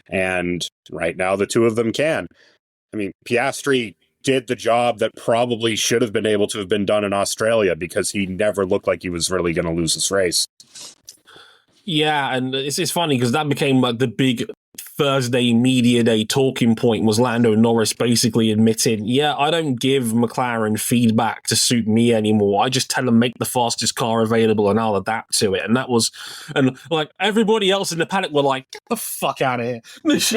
And right now, the two of them can. I mean, Piastri did the job that probably should have been able to have been done in Australia, because he never looked like he was really going to lose this race. Yeah, and it's funny because that became like the big Thursday media day talking point, was Lando Norris basically admitting, yeah, I don't give McLaren feedback to suit me anymore. I just tell them make the fastest car available and I'll adapt to it. And that was, and like everybody else in the paddock were like, get the fuck out of here. What is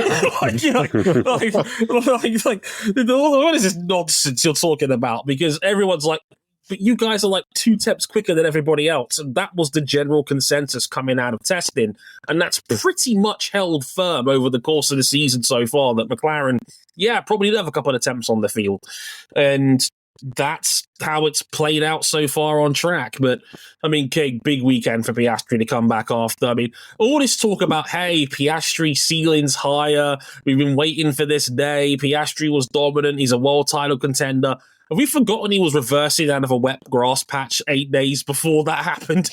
this nonsense you're talking about? Because everyone's like, but you guys are like 2 steps quicker than everybody else. And that was the general consensus coming out of testing. And that's pretty much held firm over the course of the season so far, that McLaren, probably did have a couple of attempts on the field. And that's how it's played out so far on track. But, I mean, big weekend for Piastri to come back after. I mean, all this talk about, hey, Piastri ceiling's higher. We've been waiting for this day. Piastri was dominant. He's a world title contender. Have we forgotten he was reversing out of a wet grass patch 8 days before that happened?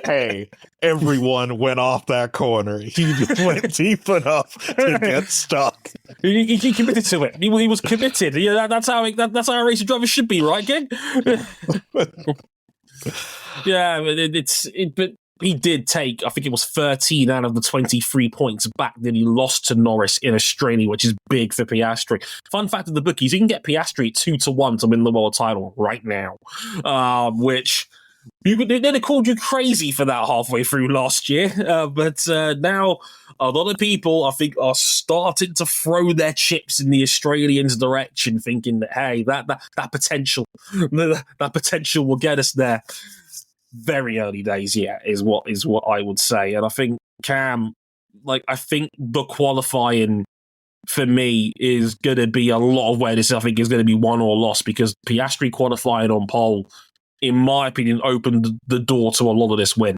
Hey, everyone went off that corner. He just went deep enough to get stuck. He committed to it. He was committed. Yeah, that's how a racing driver should be, right, King? Yeah, but he did take, I think it was 13 out of the 23 points back that he lost to Norris in Australia, which is big for Piastri. Fun fact of the bookies, you can get Piastri 2-1 to win the world title right now, which they'd have called you crazy for that halfway through last year. But now a lot of people, I think, are starting to throw their chips in the Australians' direction, thinking that, hey, that potential will get us there. Very early days, is what I would say. And I think, Cam, I think the qualifying for me is going to be a lot of where this, I think, is going to be won or lost, because Piastri qualifying on pole, in my opinion, opened the door to a lot of this win.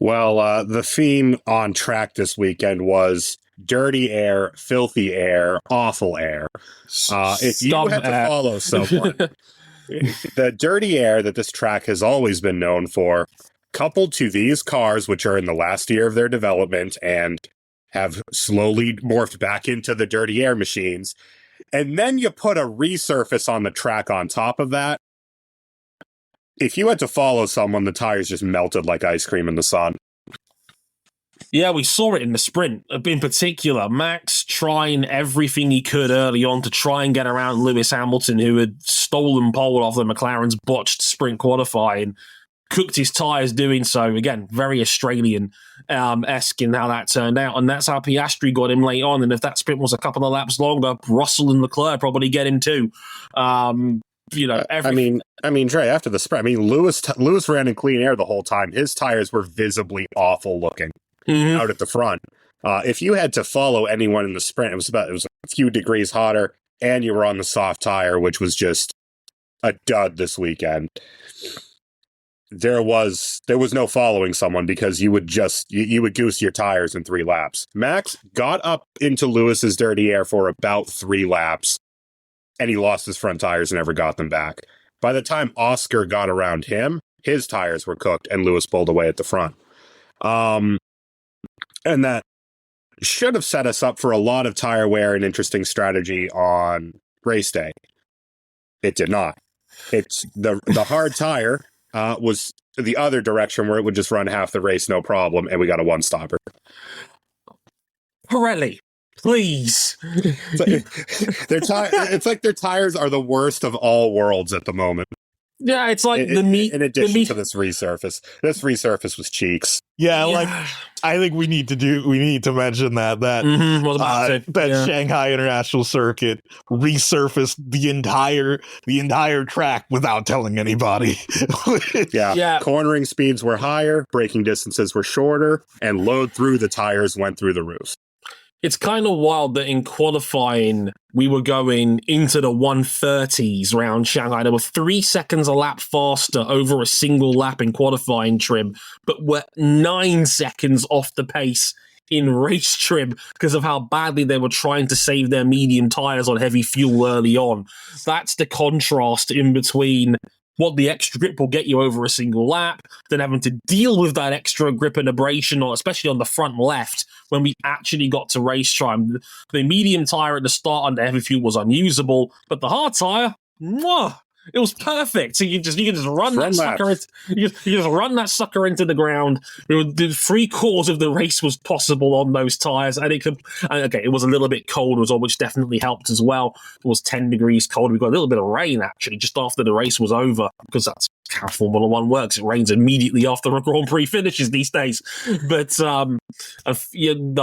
Well, the theme on track this weekend was dirty air, filthy air, awful air. If you had to follow someone, the dirty air that this track has always been known for, coupled to these cars, which are in the last year of their development and have slowly morphed back into the dirty air machines, and then you put a resurface on the track on top of that, if you had to follow someone, the tires just melted like ice cream in the sun. Yeah, we saw it in the sprint, in particular. Max trying everything he could early on to try and get around Lewis Hamilton, who had stolen pole off the McLaren's botched sprint qualifying, cooked his tyres doing so. Again, very Australian-esque in how that turned out. And that's how Piastri got him late on. And if that sprint was a couple of laps longer, Russell and Leclerc probably get him too. I mean, Dre, after the sprint, Lewis ran in clean air the whole time. His tires were visibly awful looking. Mm-hmm. Out at the front. If you had to follow anyone in the sprint, it was a few degrees hotter, and you were on the soft tire, which was just a dud this weekend. There was no following someone, because you would goose your tires in 3 laps. Max got up into Lewis's dirty air for about 3 laps, and he lost his front tires and never got them back. By the time Oscar got around him, his tires were cooked, and Lewis pulled away at the front. And that should have set us up for a lot of tire wear and interesting strategy on race day. It did not. It's the hard tire was the other direction where it would just run half the race, no problem, and we got a one-stopper. Pirelli, please. It's like their tires are the worst of all worlds at the moment. Yeah, it's like in addition to this resurface. This resurface was cheeks. Yeah, like I think we need to mention that Shanghai International Circuit resurfaced the entire track without telling anybody. Yeah. Cornering speeds were higher, braking distances were shorter, and load through the tires went through the roof. It's kind of wild that in qualifying, we were going into the 130s around Shanghai. They were 3 seconds a lap faster over a single lap in qualifying trim, but were 9 seconds off the pace in race trim because of how badly they were trying to save their medium tires on heavy fuel early on. That's the contrast in between what the extra grip will get you over a single lap, then having to deal with that extra grip and abrasion, especially on the front left, when we actually got to race time. The medium tire at the start under heavy fuel was unusable, but the hard tire, it was perfect. So you can just run that sucker. You just run that sucker into the ground. The 3/4 of the race was possible on those tires, and it was a little bit cold as well, which definitely helped as well. It was 10 degrees cold. We got a little bit of rain actually just after the race was over, because that's how Formula One works. It rains immediately after a Grand Prix finishes these days. But the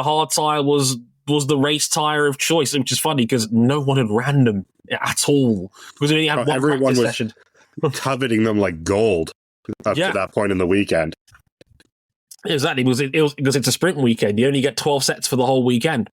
hard tire was the race tire of choice, which is funny because no one had ran them at all. Because we only had one everyone was session. coveting them like gold up to that point in the weekend. Exactly, because it's a sprint weekend. You only get 12 sets for the whole weekend.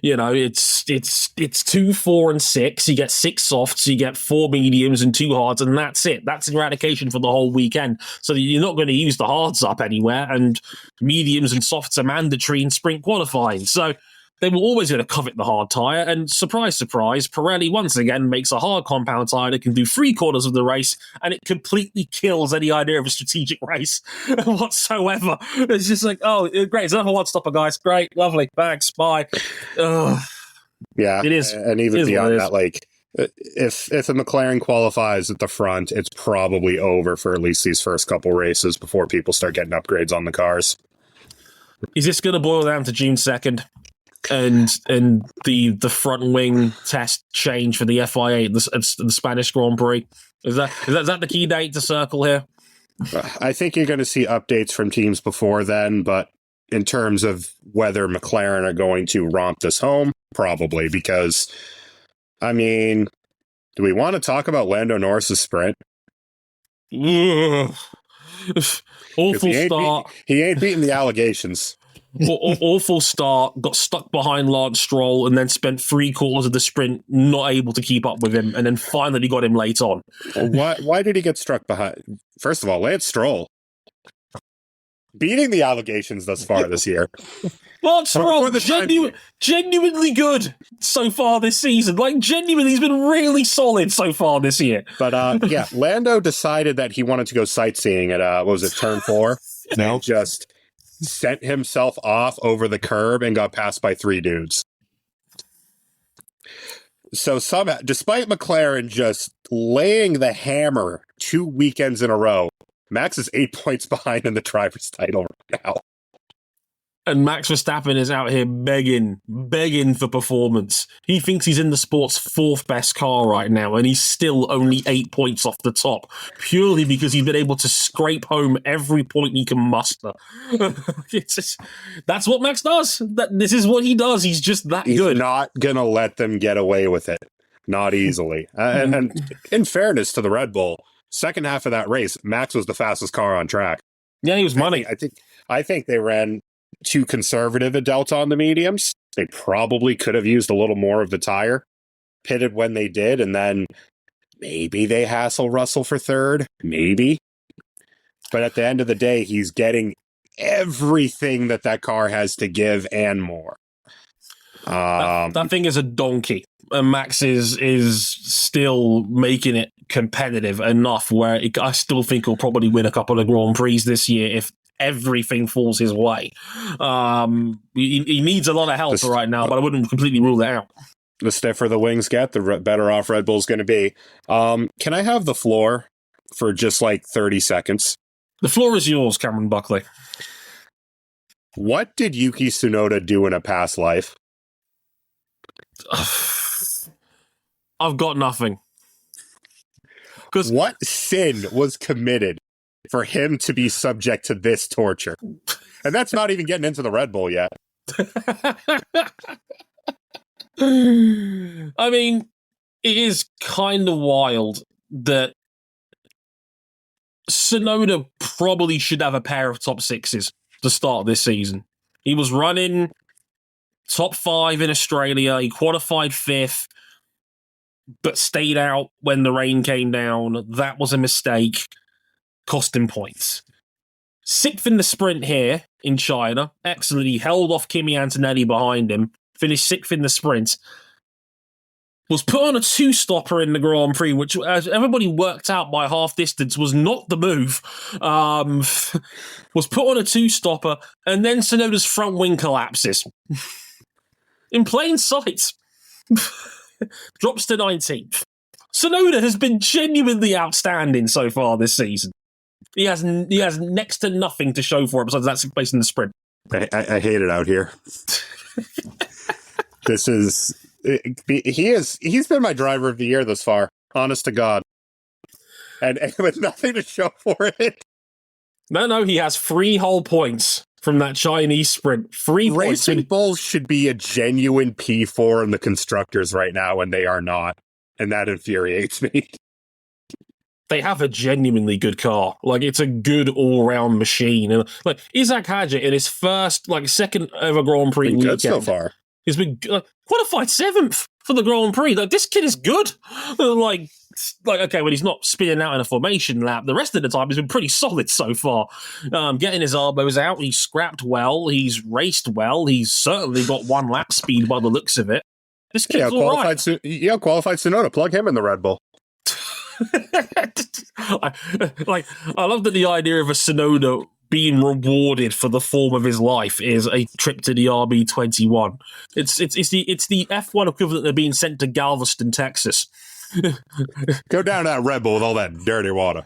You know, it's 2, 4, and 6. You get 6 softs, you get 4 mediums and 2 hards, and that's it. That's eradication for the whole weekend. So you're not going to use the hards up anywhere, and mediums and softs are mandatory in sprint qualifying. So they were always going to covet the hard tyre, and surprise, surprise, Pirelli once again makes a hard compound tyre that can do 3/4 of the race, and it completely kills any idea of a strategic race whatsoever. It's just like, oh, great, it's another one-stopper, guys. Great, lovely, thanks, bye. Yeah, it is. And even beyond that, like, if a McLaren qualifies at the front, it's probably over for at least these first couple races before people start getting upgrades on the cars. Is this going to boil down to June 2nd? And the front wing test change for the FIA, the Spanish Grand Prix. Is that the key date to circle here? I think you're going to see updates from teams before then, but in terms of whether McLaren are going to romp this home, probably, because, I mean, do we want to talk about Lando Norris's sprint? Awful start. He ain't beating the allegations. Awful start, got stuck behind Lance Stroll, and then spent 3/4 of the sprint not able to keep up with him, and then finally got him late on. Why did he get struck behind? First of all, Lance Stroll beating the allegations thus far this year. Lance Stroll, genuinely good so far this season. Like, genuinely, he's been really solid so far this year. But Lando decided that he wanted to go sightseeing at what was it, turn 4? No, just sent himself off over the curb and got passed by 3 dudes. So somehow, despite McLaren just laying the hammer 2 weekends in a row, Max is 8 points behind in the driver's title right now. And Max Verstappen is out here begging for performance. He thinks he's in the sport's 4th best car right now, and he's still only 8 points off the top, purely because he's been able to scrape home every point he can muster. That's what Max does. This is what he does. He's just that good. He's not going to let them get away with it. Not easily. And in fairness to the Red Bull, second half of that race, Max was the fastest car on track. Yeah, he was money. I think they ran too conservative a delta on the mediums. They probably could have used a little more of the tire, pitted when they did, and then maybe they hassle Russell for 3rd. Maybe. But at the end of the day, he's getting everything that car has to give and more. That thing is a donkey. And Max is still making it competitive enough where I still think he'll probably win a couple of Grand Prix this year everything falls his way. He needs a lot of help right now, but I wouldn't completely rule that out. The stiffer the wings get, the better off Red Bull's going to be. Can I have the floor for just like 30 seconds? The floor is yours, Cameron Buckley. What did Yuki Tsunoda do in a past life? I've got nothing. What sin was committed for him to be subject to this torture? And that's not even getting into the Red Bull yet. I mean, it is kind of wild that Tsunoda probably should have a pair of top sixes to start this season. He was running top 5 in Australia. He qualified 5th, but stayed out when the rain came down. That was a mistake. Cost him points. 6th in the sprint here in China. Excellent. He held off Kimi Antonelli behind him. Finished 6th in the sprint. Was put on a 2-stopper in the Grand Prix, which, as everybody worked out by half distance, was not the move. Was put on a 2-stopper, and then Tsunoda's front wing collapses. In plain sight. Drops to 19th. Tsunoda has been genuinely outstanding so far this season. He has next to nothing to show for it besides that 6th place in the sprint. I hate it out here. This is... He's been my driver of the year thus far, honest to God. And with nothing to show for it. No, he has 3 whole points from that Chinese sprint. 3 points. Racing Bulls should be a genuine P4 in the constructors right now, and they are not. And that infuriates me. They have a genuinely good car. Like, it's a good all-round machine. And like Isaac Hadjar in his first, second ever Grand Prix been weekend. Good so far. He's been qualified 7th for the Grand Prix. Like, this kid is good. Like, okay, when he's not spinning out in a formation lap, the rest of the time he's been pretty solid so far. Getting his elbows out, he's scrapped well, he's raced well, he's certainly got 1 lap speed by the looks of it. This kid's all right. Qualified Tsunoda. Plug him in the Red Bull. I love that the idea of a Tsunoda being rewarded for the form of his life is a trip to the RB21. It's the F1 equivalent of being sent to Galveston, Texas. Go down to that Red Bull with all that dirty water.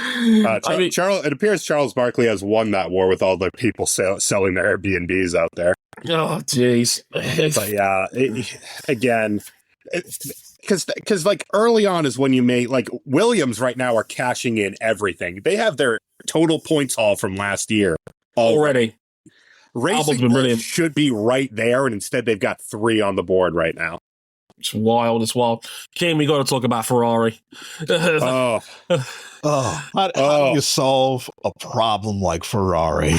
It appears Charles Barkley has won that war with all the people selling their Airbnbs out there. Oh, jeez. But yeah, again... Because like early on is when you made Williams right now are cashing in everything. They have their total points haul from last year already. Racing should be right there, and instead they've got 3 on the board right now. It's wild. It's wild. King, we got to talk about Ferrari. How do you solve a problem like Ferrari?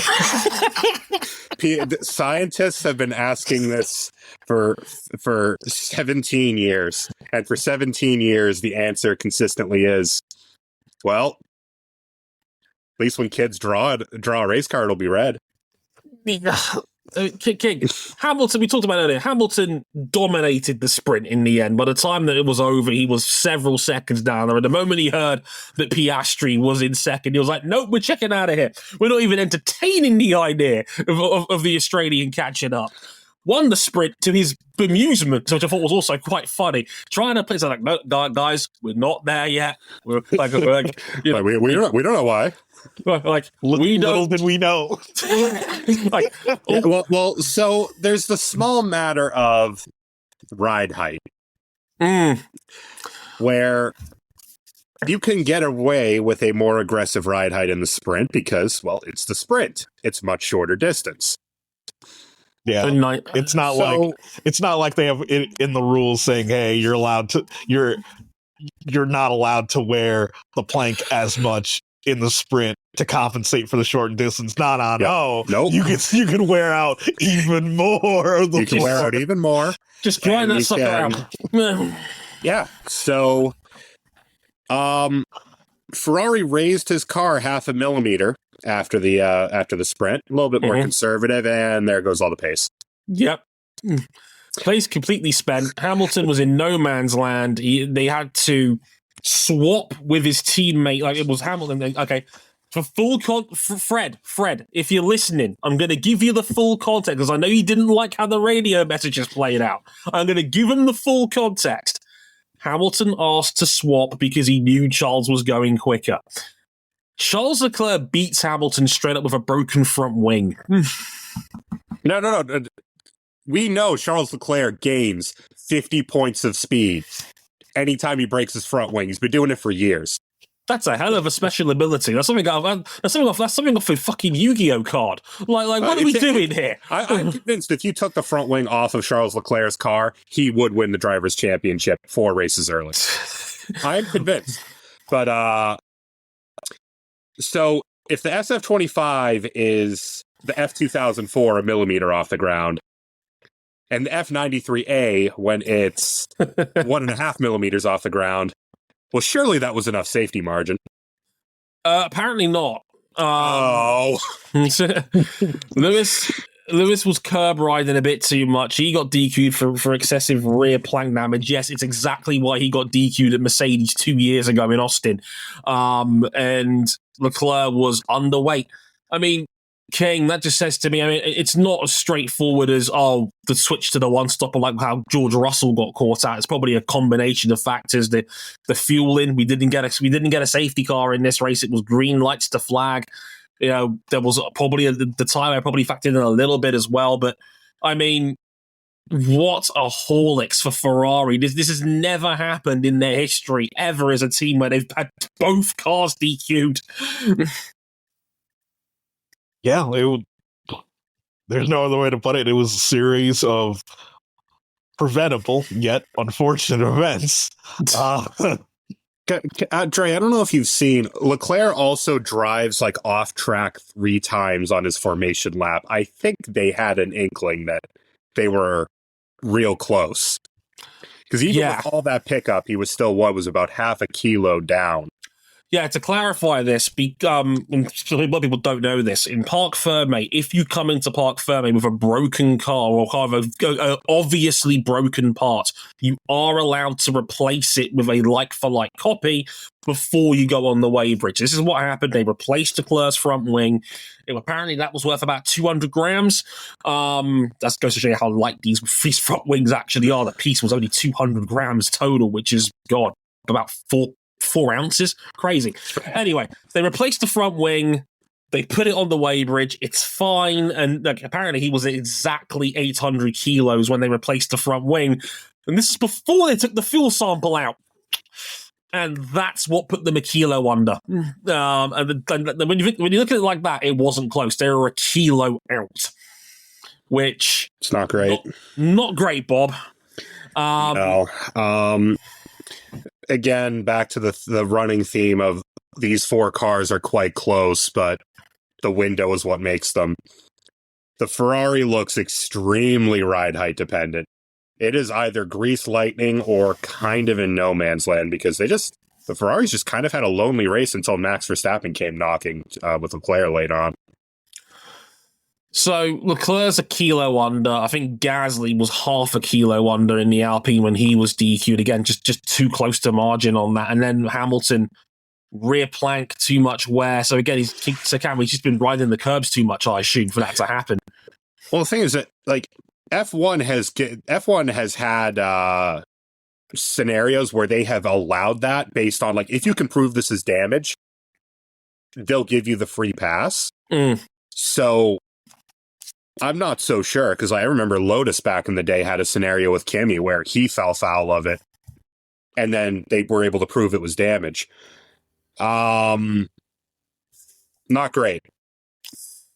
Scientists have been asking this for 17 years. And for 17 years, the answer consistently is, well, at least when kids draw a race car, it'll be red. King, Hamilton, we talked about earlier, Hamilton dominated the sprint in the end. By the time that it was over, he was several seconds down there. And the moment he heard that Piastri was in second, he was like, nope, we're checking out of here. We're not even entertaining the idea of the Australian catching up. Won the sprint to his bemusement, which I thought was also quite funny. Trying to play something like, no, guys, we're not there yet. We don't know why. Little did we know. Well, so there's the small matter of ride height, where you can get away with a more aggressive ride height in the sprint because, well, it's the sprint. It's much shorter distance. Yeah, it's not like they have it in the rules saying, "Hey, you're not allowed to wear the plank as much in the sprint to compensate for the short distance." Nope. You can wear out even more. You can wear out even more. Just grind that sucker out. Yeah. So, Ferrari raised his car 0.5 millimeter after the sprint, a little bit more conservative, and there goes all the pace. Yep. Pace completely spent. Hamilton was in no man's land. They had to swap with his teammate. Like, it was Hamilton. Okay, For full Fred, if you're listening, I'm going to give you the full context because I know you didn't like how the radio messages played out. I'm going to give him the full context. Hamilton asked to swap because he knew Charles was going quicker. Charles Leclerc beats Hamilton straight up with a broken front wing. No. We know Charles Leclerc gains 50 points of speed anytime he breaks his front wing. He's been doing it for years. That's a hell of a special ability. That's something off a fucking Yu-Gi-Oh card. Like what are we doing here? I'm convinced if you took the front wing off of Charles Leclerc's car, he would win the Drivers' Championship 4 races early. I'm convinced. But so if the SF25 is the F2004 a millimeter off the ground, and the F93A when it's 1.5 millimeters off the ground, well, surely that was enough safety margin. Apparently not. Lewis was curb riding a bit too much. He got DQ'd for excessive rear plank damage. Yes, it's exactly why he got DQ'd at Mercedes 2 years ago in Austin. And Leclerc was underweight. I mean, King, that just says to me, I mean, it's not as straightforward as, the switch to the one-stopper, like how George Russell got caught out. It's probably a combination of factors. The fueling, we didn't get a safety car in this race. It was green lights to flag. You know, there was probably the time I probably factored in a little bit as well. But, I mean, what a Horlicks for Ferrari. This has never happened in their history ever as a team where they've had both cars DQ'd. Yeah, there's no other way to put it. It was a series of preventable yet unfortunate events. Dre, I don't know if you've seen, Leclerc also drives like off track 3 times on his formation lap. I think they had an inkling that they were real close. Because even with all that pickup, he was still about half a kilo down. Yeah, to clarify this, a lot of people don't know this. In Parc Ferme, if you come into Parc Ferme with a broken car or kind of a obviously broken part, you are allowed to replace it with a like-for-like copy before you go on the weighbridge. This is what happened. They replaced Leclerc's front wing. Apparently, that was worth about 200 grams. That goes to show you how light these front wings actually are. The piece was only 200 grams total, which is, about 4 ounces. Crazy. Anyway, they replaced the front wing. They put it on the weighbridge. It's fine. And apparently he was exactly 800 kilos when they replaced the front wing. And this is before they took the fuel sample out. And that's what put them a kilo under. And when you look at it like that, it wasn't close. They were a kilo out. Which... It's not great. Not great, Bob. No. Again, back to the running theme of these 4 cars are quite close, but the window is what makes them. The Ferrari looks extremely ride height dependent. It is either grease lightning or kind of in no man's land because the Ferraris just kind of had a lonely race until Max Verstappen came knocking with Leclerc late on. So Leclerc's a kilo under. I think Gasly was half a kilo under in the Alpine when he was DQ'd. Again, just too close to margin on that. And then Hamilton, rear plank, too much wear. So again, he's just been riding the curbs too much, I assume, for that to happen. Well, the thing is that like F1 has had scenarios where they have allowed that based on like if you can prove this is damage, they'll give you the free pass. So I'm not so sure, because I remember Lotus back in the day had a scenario with Kimi where he fell foul of it, and then they were able to prove it was damage. Not great.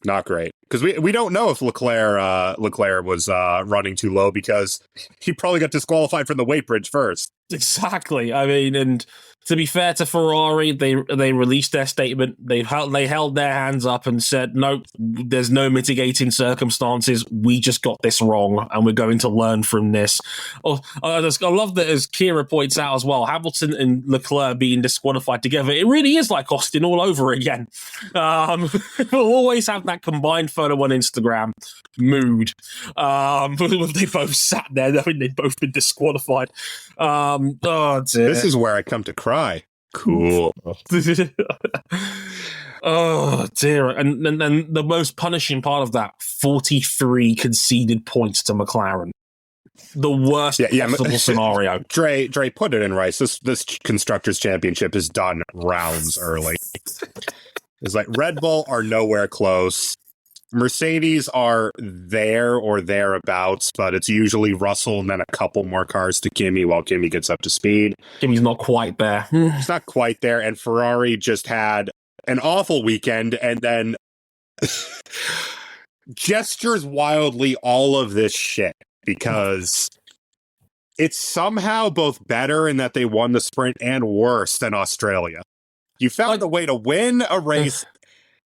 Not great. Because we don't know if Leclerc was running too low, because he probably got disqualified from the weight bridge first. Exactly. I mean, and to be fair to Ferrari, they released their statement. They held their hands up and said, "No, there's no mitigating circumstances. We just got this wrong, and we're going to learn from this." Oh, I love that, as Kira points out as well, Hamilton and Leclerc being disqualified together. It really is like Austin all over again. We'll always have that combined photo on Instagram mood. They both sat there knowing they'd both been disqualified. This is where I come to cry. Cool. Oh dear! And the most punishing part of that: 43 conceded points to McLaren. The worst possible scenario. Dre, put it in rice. This Constructors' Championship is done rounds early. It's like Red Bull are nowhere close. Mercedes are there or thereabouts, but it's usually Russell and then a couple more cars to Kimi while Kimi gets up to speed. Kimi's not quite there. It's not quite there, and Ferrari just had an awful weekend and then gestures wildly all of this shit because it's somehow both better in that they won the sprint and worse than Australia. You found a way to win a race,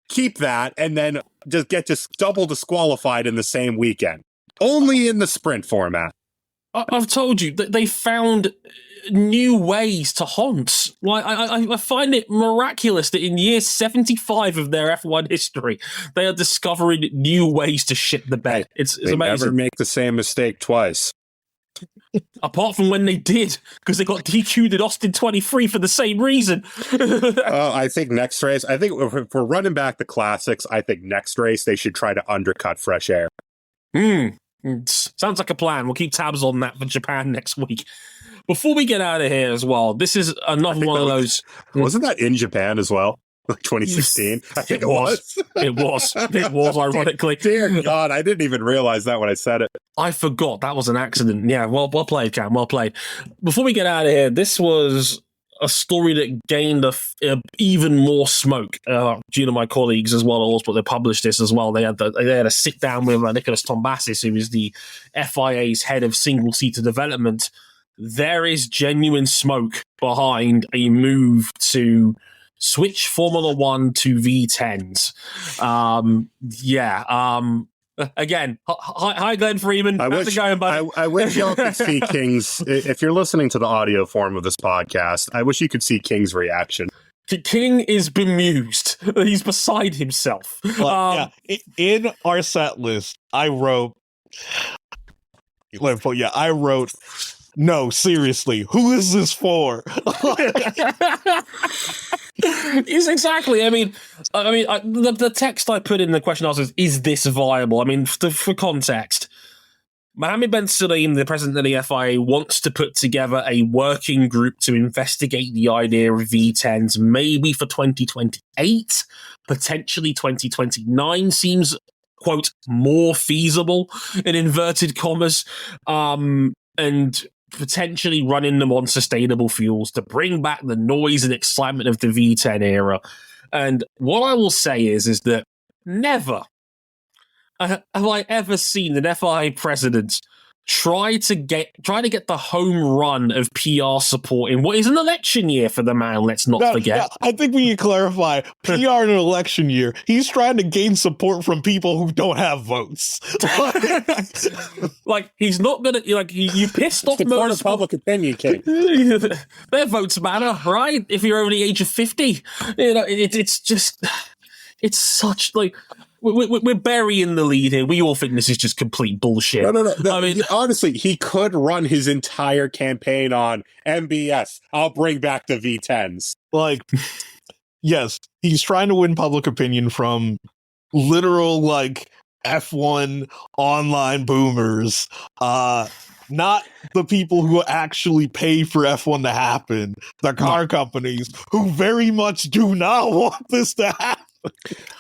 keep that, and then just get double disqualified in the same weekend. Only in the sprint format. I've told you that they found new ways to haunt. Like I find it miraculous that in year 75 of their F1 history, they are discovering new ways to shit the bed. It's amazing. They never make the same mistake twice. Apart from when they did, because they got DQ'd at Austin 23 for the same reason. I think next race, if we're running back the classics, I think next race they should try to undercut Fresh Air. Sounds like a plan. We'll keep tabs on that for Japan next week. Before we get out of here as well, this is another one of those... Wasn't that in Japan as well? Like 2016? I think it was. It was, ironically. Dear God, I didn't even realize that when I said it. I forgot that was an accident. Yeah, well played, Cam. Well played. Before we get out of here, this was a story that gained even more smoke due to my colleagues as well. But they published this as well. They had a sit down with Nicholas Tombassis, who is the FIA's head of single-seater development. There is genuine smoke behind a move to switch Formula One to V10s. Again, hi Glenn Freeman. How's it going, buddy? I wish y'all could see King's. If you're listening to the audio form of this podcast, I wish you could see King's reaction. King is bemused. He's beside himself. In our set list, I wrote. No, seriously, who is this for? It's exactly. The text I put in the question answer is this viable? I mean, for context, Mohammed Ben Sulayem, the president of the FIA, wants to put together a working group to investigate the idea of V10s, maybe for 2028, potentially 2029 seems, quote, more feasible, in inverted commas, and potentially running them on sustainable fuels to bring back the noise and excitement of the V10 era. And what I will say is that never have I ever seen an FIA president try to get the home run of PR support in what is an election year for the man, let's not forget. Yeah, I think we need to clarify, PR in an election year, he's trying to gain support from people who don't have votes. Like, he's not gonna, like, you pissed off most public opinion, King. Their votes matter, right? If you're over the age of 50. It's just, it's such, like, we're burying the lead here. We all think this is just complete bullshit. No. I mean, honestly, he could run his entire campaign on MBS. I'll bring back the V10s. Like, yes, he's trying to win public opinion from literal, like, F1 online boomers. Not the people who actually pay for F1 to happen. The car companies who very much do not want this to happen.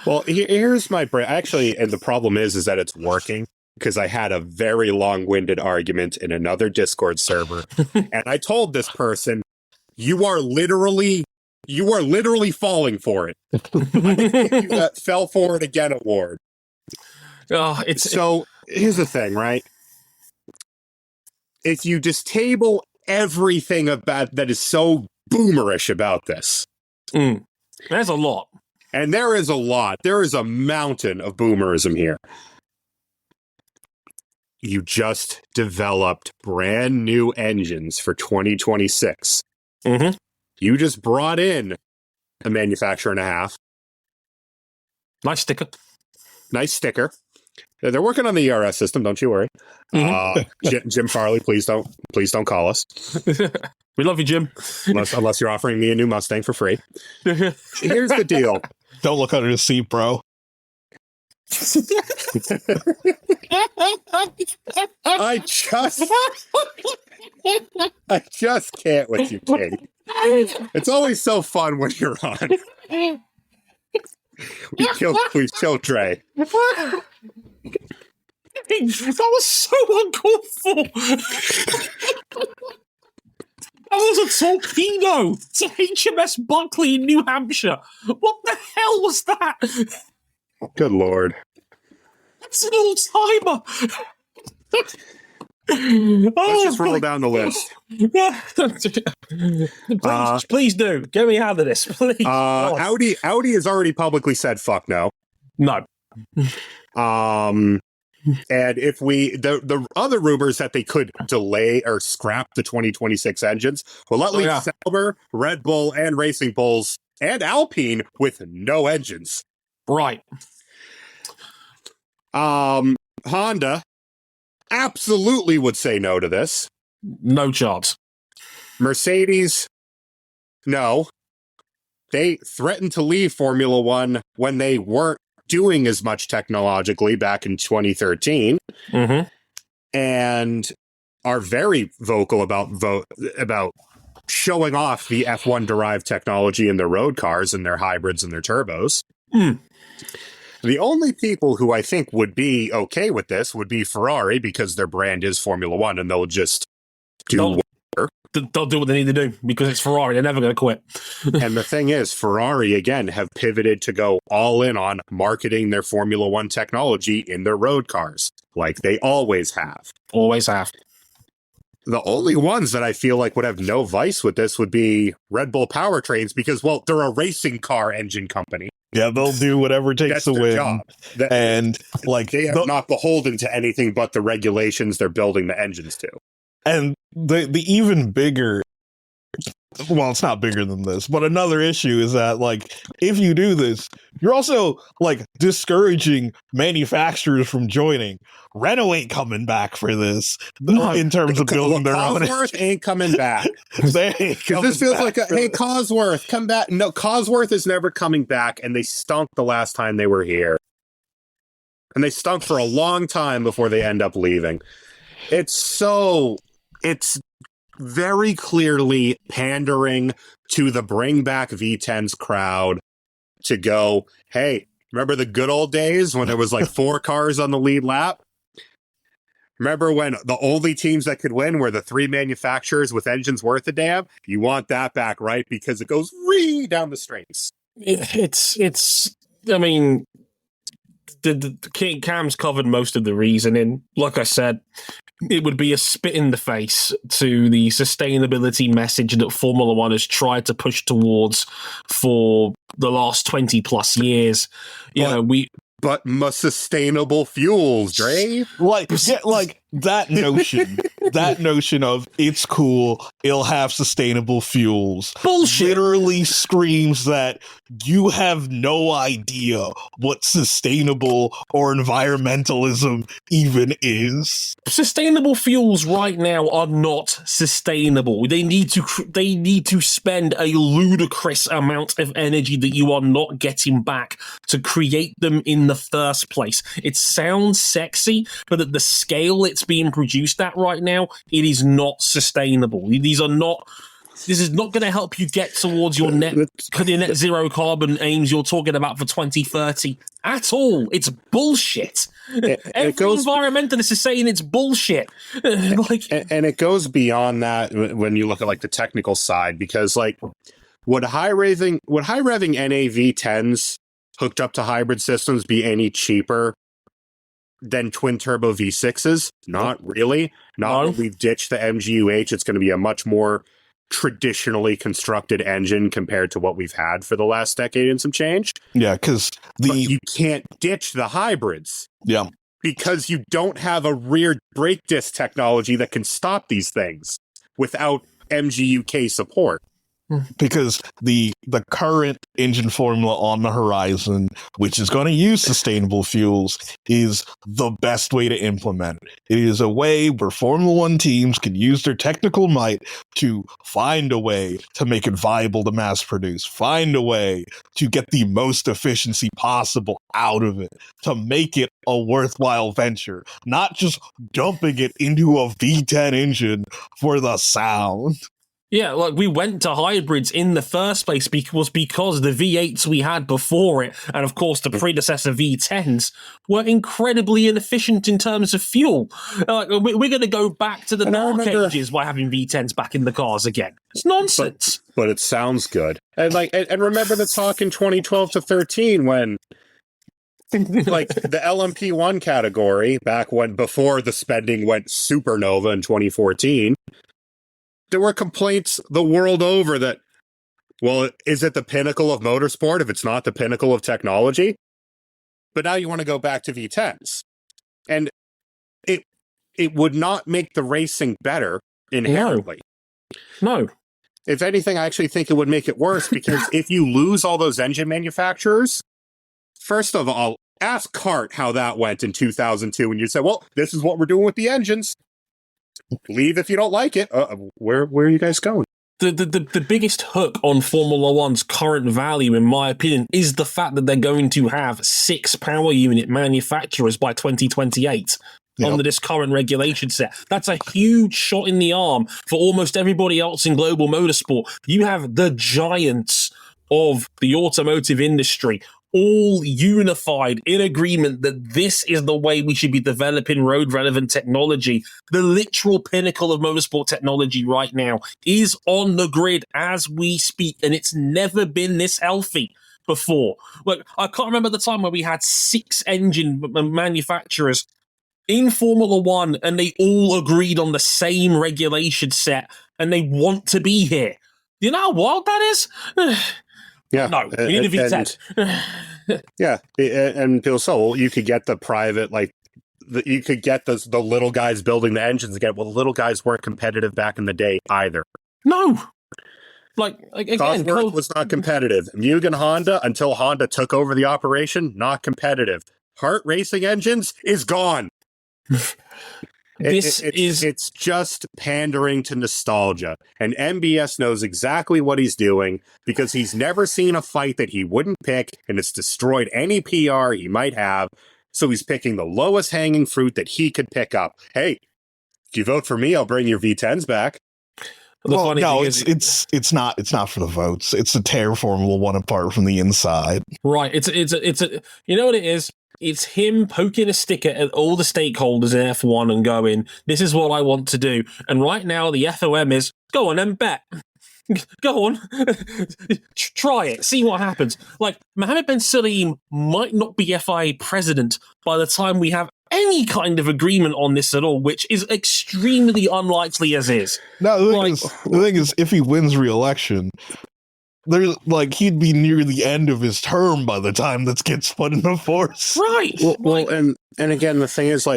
Well, here's my brain. Actually, and the problem is that it's working because I had a very long-winded argument in another Discord server, and I told this person, "You are literally falling for it." I can give you that "fell for it again" award. Here's the thing, right? If you just table everything about that is so boomerish about this, there's a lot. And there is a lot. There is a mountain of boomerism here. You just developed brand new engines for 2026. Mm-hmm. You just brought in a manufacturer and a half. Nice sticker. They're working on the ERS system. Don't you worry. Mm-hmm. Jim Farley, please don't call us. We love you, Jim. Unless you're offering me a new Mustang for free. Here's the deal. Don't look under the seat, bro. I just can't with you, Katie. It's always so fun when you're on. We killed Dre. That was so uncalled for. That was a torpedo to HMS Buckley in New Hampshire. What the hell was that? Good Lord. That's an all-timer. Let's just roll down the list. Please do. Get me out of this, please. Audi has already publicly said fuck no. No. And if the other rumors that they could delay or scrap the 2026 engines will at least Sauber, Red Bull, and Racing Bulls and Alpine with no engines. Right. Honda absolutely would say no to this. No chance. Mercedes, no. They threatened to leave Formula One when they weren't doing as much technologically back in 2013, and are very vocal about showing off the F1 derived technology in their road cars and their hybrids and their turbos. The only people who I think would be okay with this would be Ferrari, because their brand is Formula One and they'll just do they'll do what they need to do because it's Ferrari. They're never going to quit. And the thing is, Ferrari, again, have pivoted to go all in on marketing their Formula One technology in their road cars, like they always have. Always have. The only ones that I feel like would have no vice with this would be Red Bull Powertrains, because, well, they're a racing car engine company. Yeah, they'll do whatever it takes to win. Job. And like they are not beholden to anything but the regulations they're building the engines to. And the even bigger, well, it's not bigger than this, but another issue is that, like, if you do this, you're also, like, discouraging manufacturers from joining. Renault ain't coming back for this in terms of building their own. Cosworth ain't coming back. Because this feels like hey, Cosworth, come back. No, Cosworth is never coming back, and they stunk the last time they were here. And they stunk for a long time before they end up leaving. It's very clearly pandering to the bring back V10s crowd to go, hey, remember the good old days when there was like 4 cars on the lead lap? Remember when the only teams that could win were the 3 manufacturers with engines worth a damn? You want that back, right? Because it goes down the straights. I mean, the Cam's covered most of the reasoning. Like I said, it would be a spit in the face to the sustainability message that Formula One has tried to push towards for the last 20 plus years. But sustainable fuels, Dre. Like that notion of it's cool, it'll have sustainable fuels. Bullshit. Literally screams that you have no idea what sustainable or environmentalism even is. Sustainable fuels right now are not sustainable. They need to spend a ludicrous amount of energy that you are not getting back to create them in the first place. It sounds sexy, but at the scale it's being produced at right now, it is not sustainable. This is not going to help you get towards your net zero carbon aims you're talking about for 2030 at all. It's bullshit. Every environmentalist is saying it's bullshit. And it goes beyond that when you look at like the technical side, because like would high revving NAV10s hooked up to hybrid systems be any cheaper than twin turbo V6s? Not really. When we've ditched the MGUH, it's going to be a much more traditionally constructed engine compared to what we've had for the last decade and some change. Yeah, because you can't ditch the hybrids. Yeah. Because you don't have a rear brake disc technology that can stop these things without MGUK support. Because the current engine formula on the horizon, which is going to use sustainable fuels, is the best way to implement it. It is a way where Formula One teams can use their technical might to find a way to make it viable to mass produce, find a way to get the most efficiency possible out of it, to make it a worthwhile venture, not just dumping it into a V10 engine for the sound. Yeah, like we went to hybrids in the first place because the V8s we had before it, and of course the predecessor V10s, were incredibly inefficient in terms of fuel. We're going to go back to the dark ages by having V10s back in the cars again. It's nonsense. But it sounds good. And remember the talk in 2012 to 13 when like the LMP1 category, before the spending went supernova in 2014. There were complaints the world over that, well, is it the pinnacle of motorsport if it's not the pinnacle of technology? But now you want to go back to V10s. And it would not make the racing better inherently. No. If anything, I actually think it would make it worse because if you lose all those engine manufacturers, first of all, ask CART how that went in 2002 when you said, well, this is what we're doing with the engines. Leave if you don't like it. Where are you guys going? The biggest hook on Formula One's current value, in my opinion, is the fact that they're going to have 6 power unit manufacturers by 2028 under this current regulation set. That's a huge shot in the arm for almost everybody else in global motorsport. You have the giants of the automotive industry all unified in agreement that this is the way we should be developing road-relevant technology. The literal pinnacle of motorsport technology right now is on the grid as we speak, and it's never been this healthy before. Look, I can't remember the time where we had 6 engine manufacturers in Formula One, and they all agreed on the same regulation set, and they want to be here. You know how wild that is? Yeah. No, we need a V10. Yeah, and people say, well, you could get the private, you could get the little guys building the engines again. Well, the little guys weren't competitive back in the day either. No. Again, Cosworth was not competitive. Mugen Honda, until Honda took over the operation, not competitive. Hart Racing Engines is gone. It's just pandering to nostalgia, and MBS knows exactly what he's doing because he's never seen a fight that he wouldn't pick, and it's destroyed any PR he might have. So he's picking the lowest hanging fruit that he could pick up. Hey, if you vote for me, I'll bring your V10s back. Well, no, it's not for the votes. It's to tear Formula One apart from the inside. Right. It's a you know what it is? It's him poking a stick at all the stakeholders in F1 and going, this is what I want to do. And right now, the FOM is, go on and bet. Go on. Try it. See what happens. Like, Mohammed Ben Sulayem might not be FIA president by the time we have any kind of agreement on this at all, which is extremely unlikely as is. No, the thing is, if he wins re-election, there's he'd be near the end of his term by the time this gets put into force. Right. Well, and again, the thing is,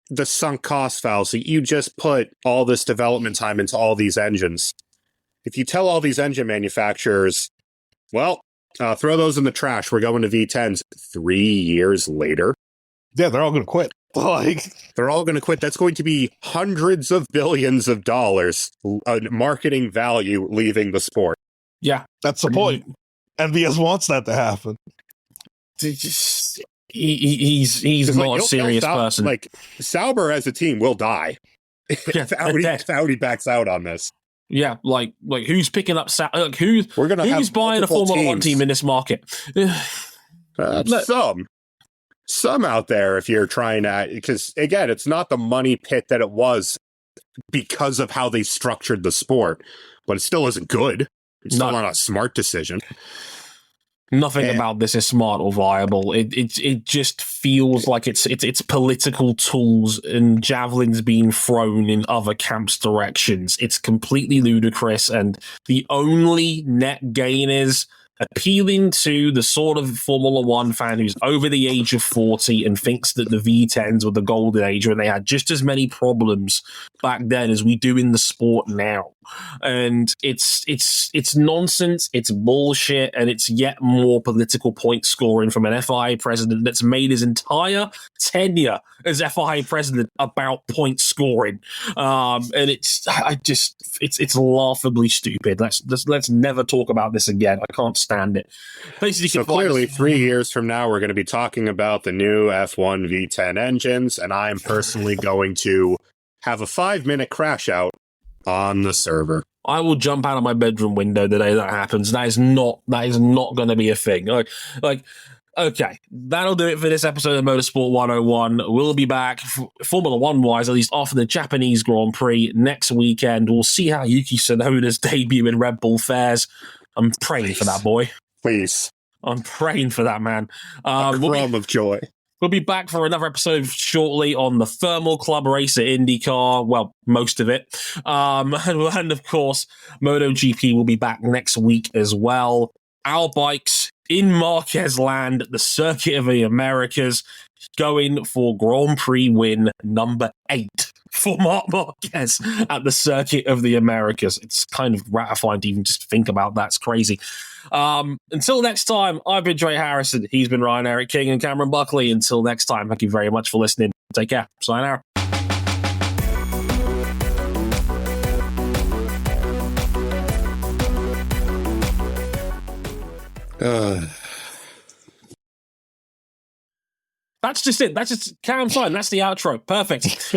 the sunk cost fallacy. You just put all this development time into all these engines. If you tell all these engine manufacturers, well, throw those in the trash, we're going to V10s 3 years later. Yeah, they're all going to quit. They're all going to quit. That's going to be hundreds of billions of dollars marketing value leaving the sport. Yeah, that's the point. MBS wants that to happen. He's not a serious person. Sauber as a team will die if Audi backs out on this. Yeah, who's picking up? Who's buying a Formula One team in this market? Some out there. If you're trying to, because again, it's not the money pit that it was because of how they structured the sport, but it still isn't good. It's still not a smart decision. Nothing about this is smart or viable. It just feels like it's political tools and javelins being thrown in other camps' directions. It's completely ludicrous, and the only net gain is appealing to the sort of Formula One fan who's over the age of 40 and thinks that the V10s were the golden age when they had just as many problems back then as we do in the sport now. And it's nonsense, it's bullshit, and it's yet more political point scoring from an FIA president that's made his entire tenure as FIA president about point scoring. And it's laughably stupid. Let's never talk about this again. I can't stand it. Basically, so clearly 3 years from now, we're going to be talking about the new F1 V10 engines, and I'm personally going to have a 5-minute crash out on the server. I will jump out of my bedroom window the day that happens. That is not going to be a thing. Okay, that'll do it for this episode of Motorsport 101. We'll be back, Formula One-wise, at least after the Japanese Grand Prix next weekend. We'll see how Yuki Tsunoda's debut in Red Bull fares. I'm praying for that boy. Please. I'm praying for that man. A crumb of joy. We'll be back for another episode shortly on the Thermal Club race at IndyCar. Well, most of it. And of course, MotoGP will be back next week as well. Our bikes in Marquez land at the Circuit of the Americas, going for Grand Prix win number 8 for Marc Marquez at the Circuit of the Americas. It's kind of gratifying to even just think about that. It's crazy. Until next time, I've been Dre Harrison. He's been Ryan Erik King and Cameron Buckley. Until next time, thank you very much for listening. Take care. Sayonara. That's just it. That's just Cam's sign. That's the outro. Perfect.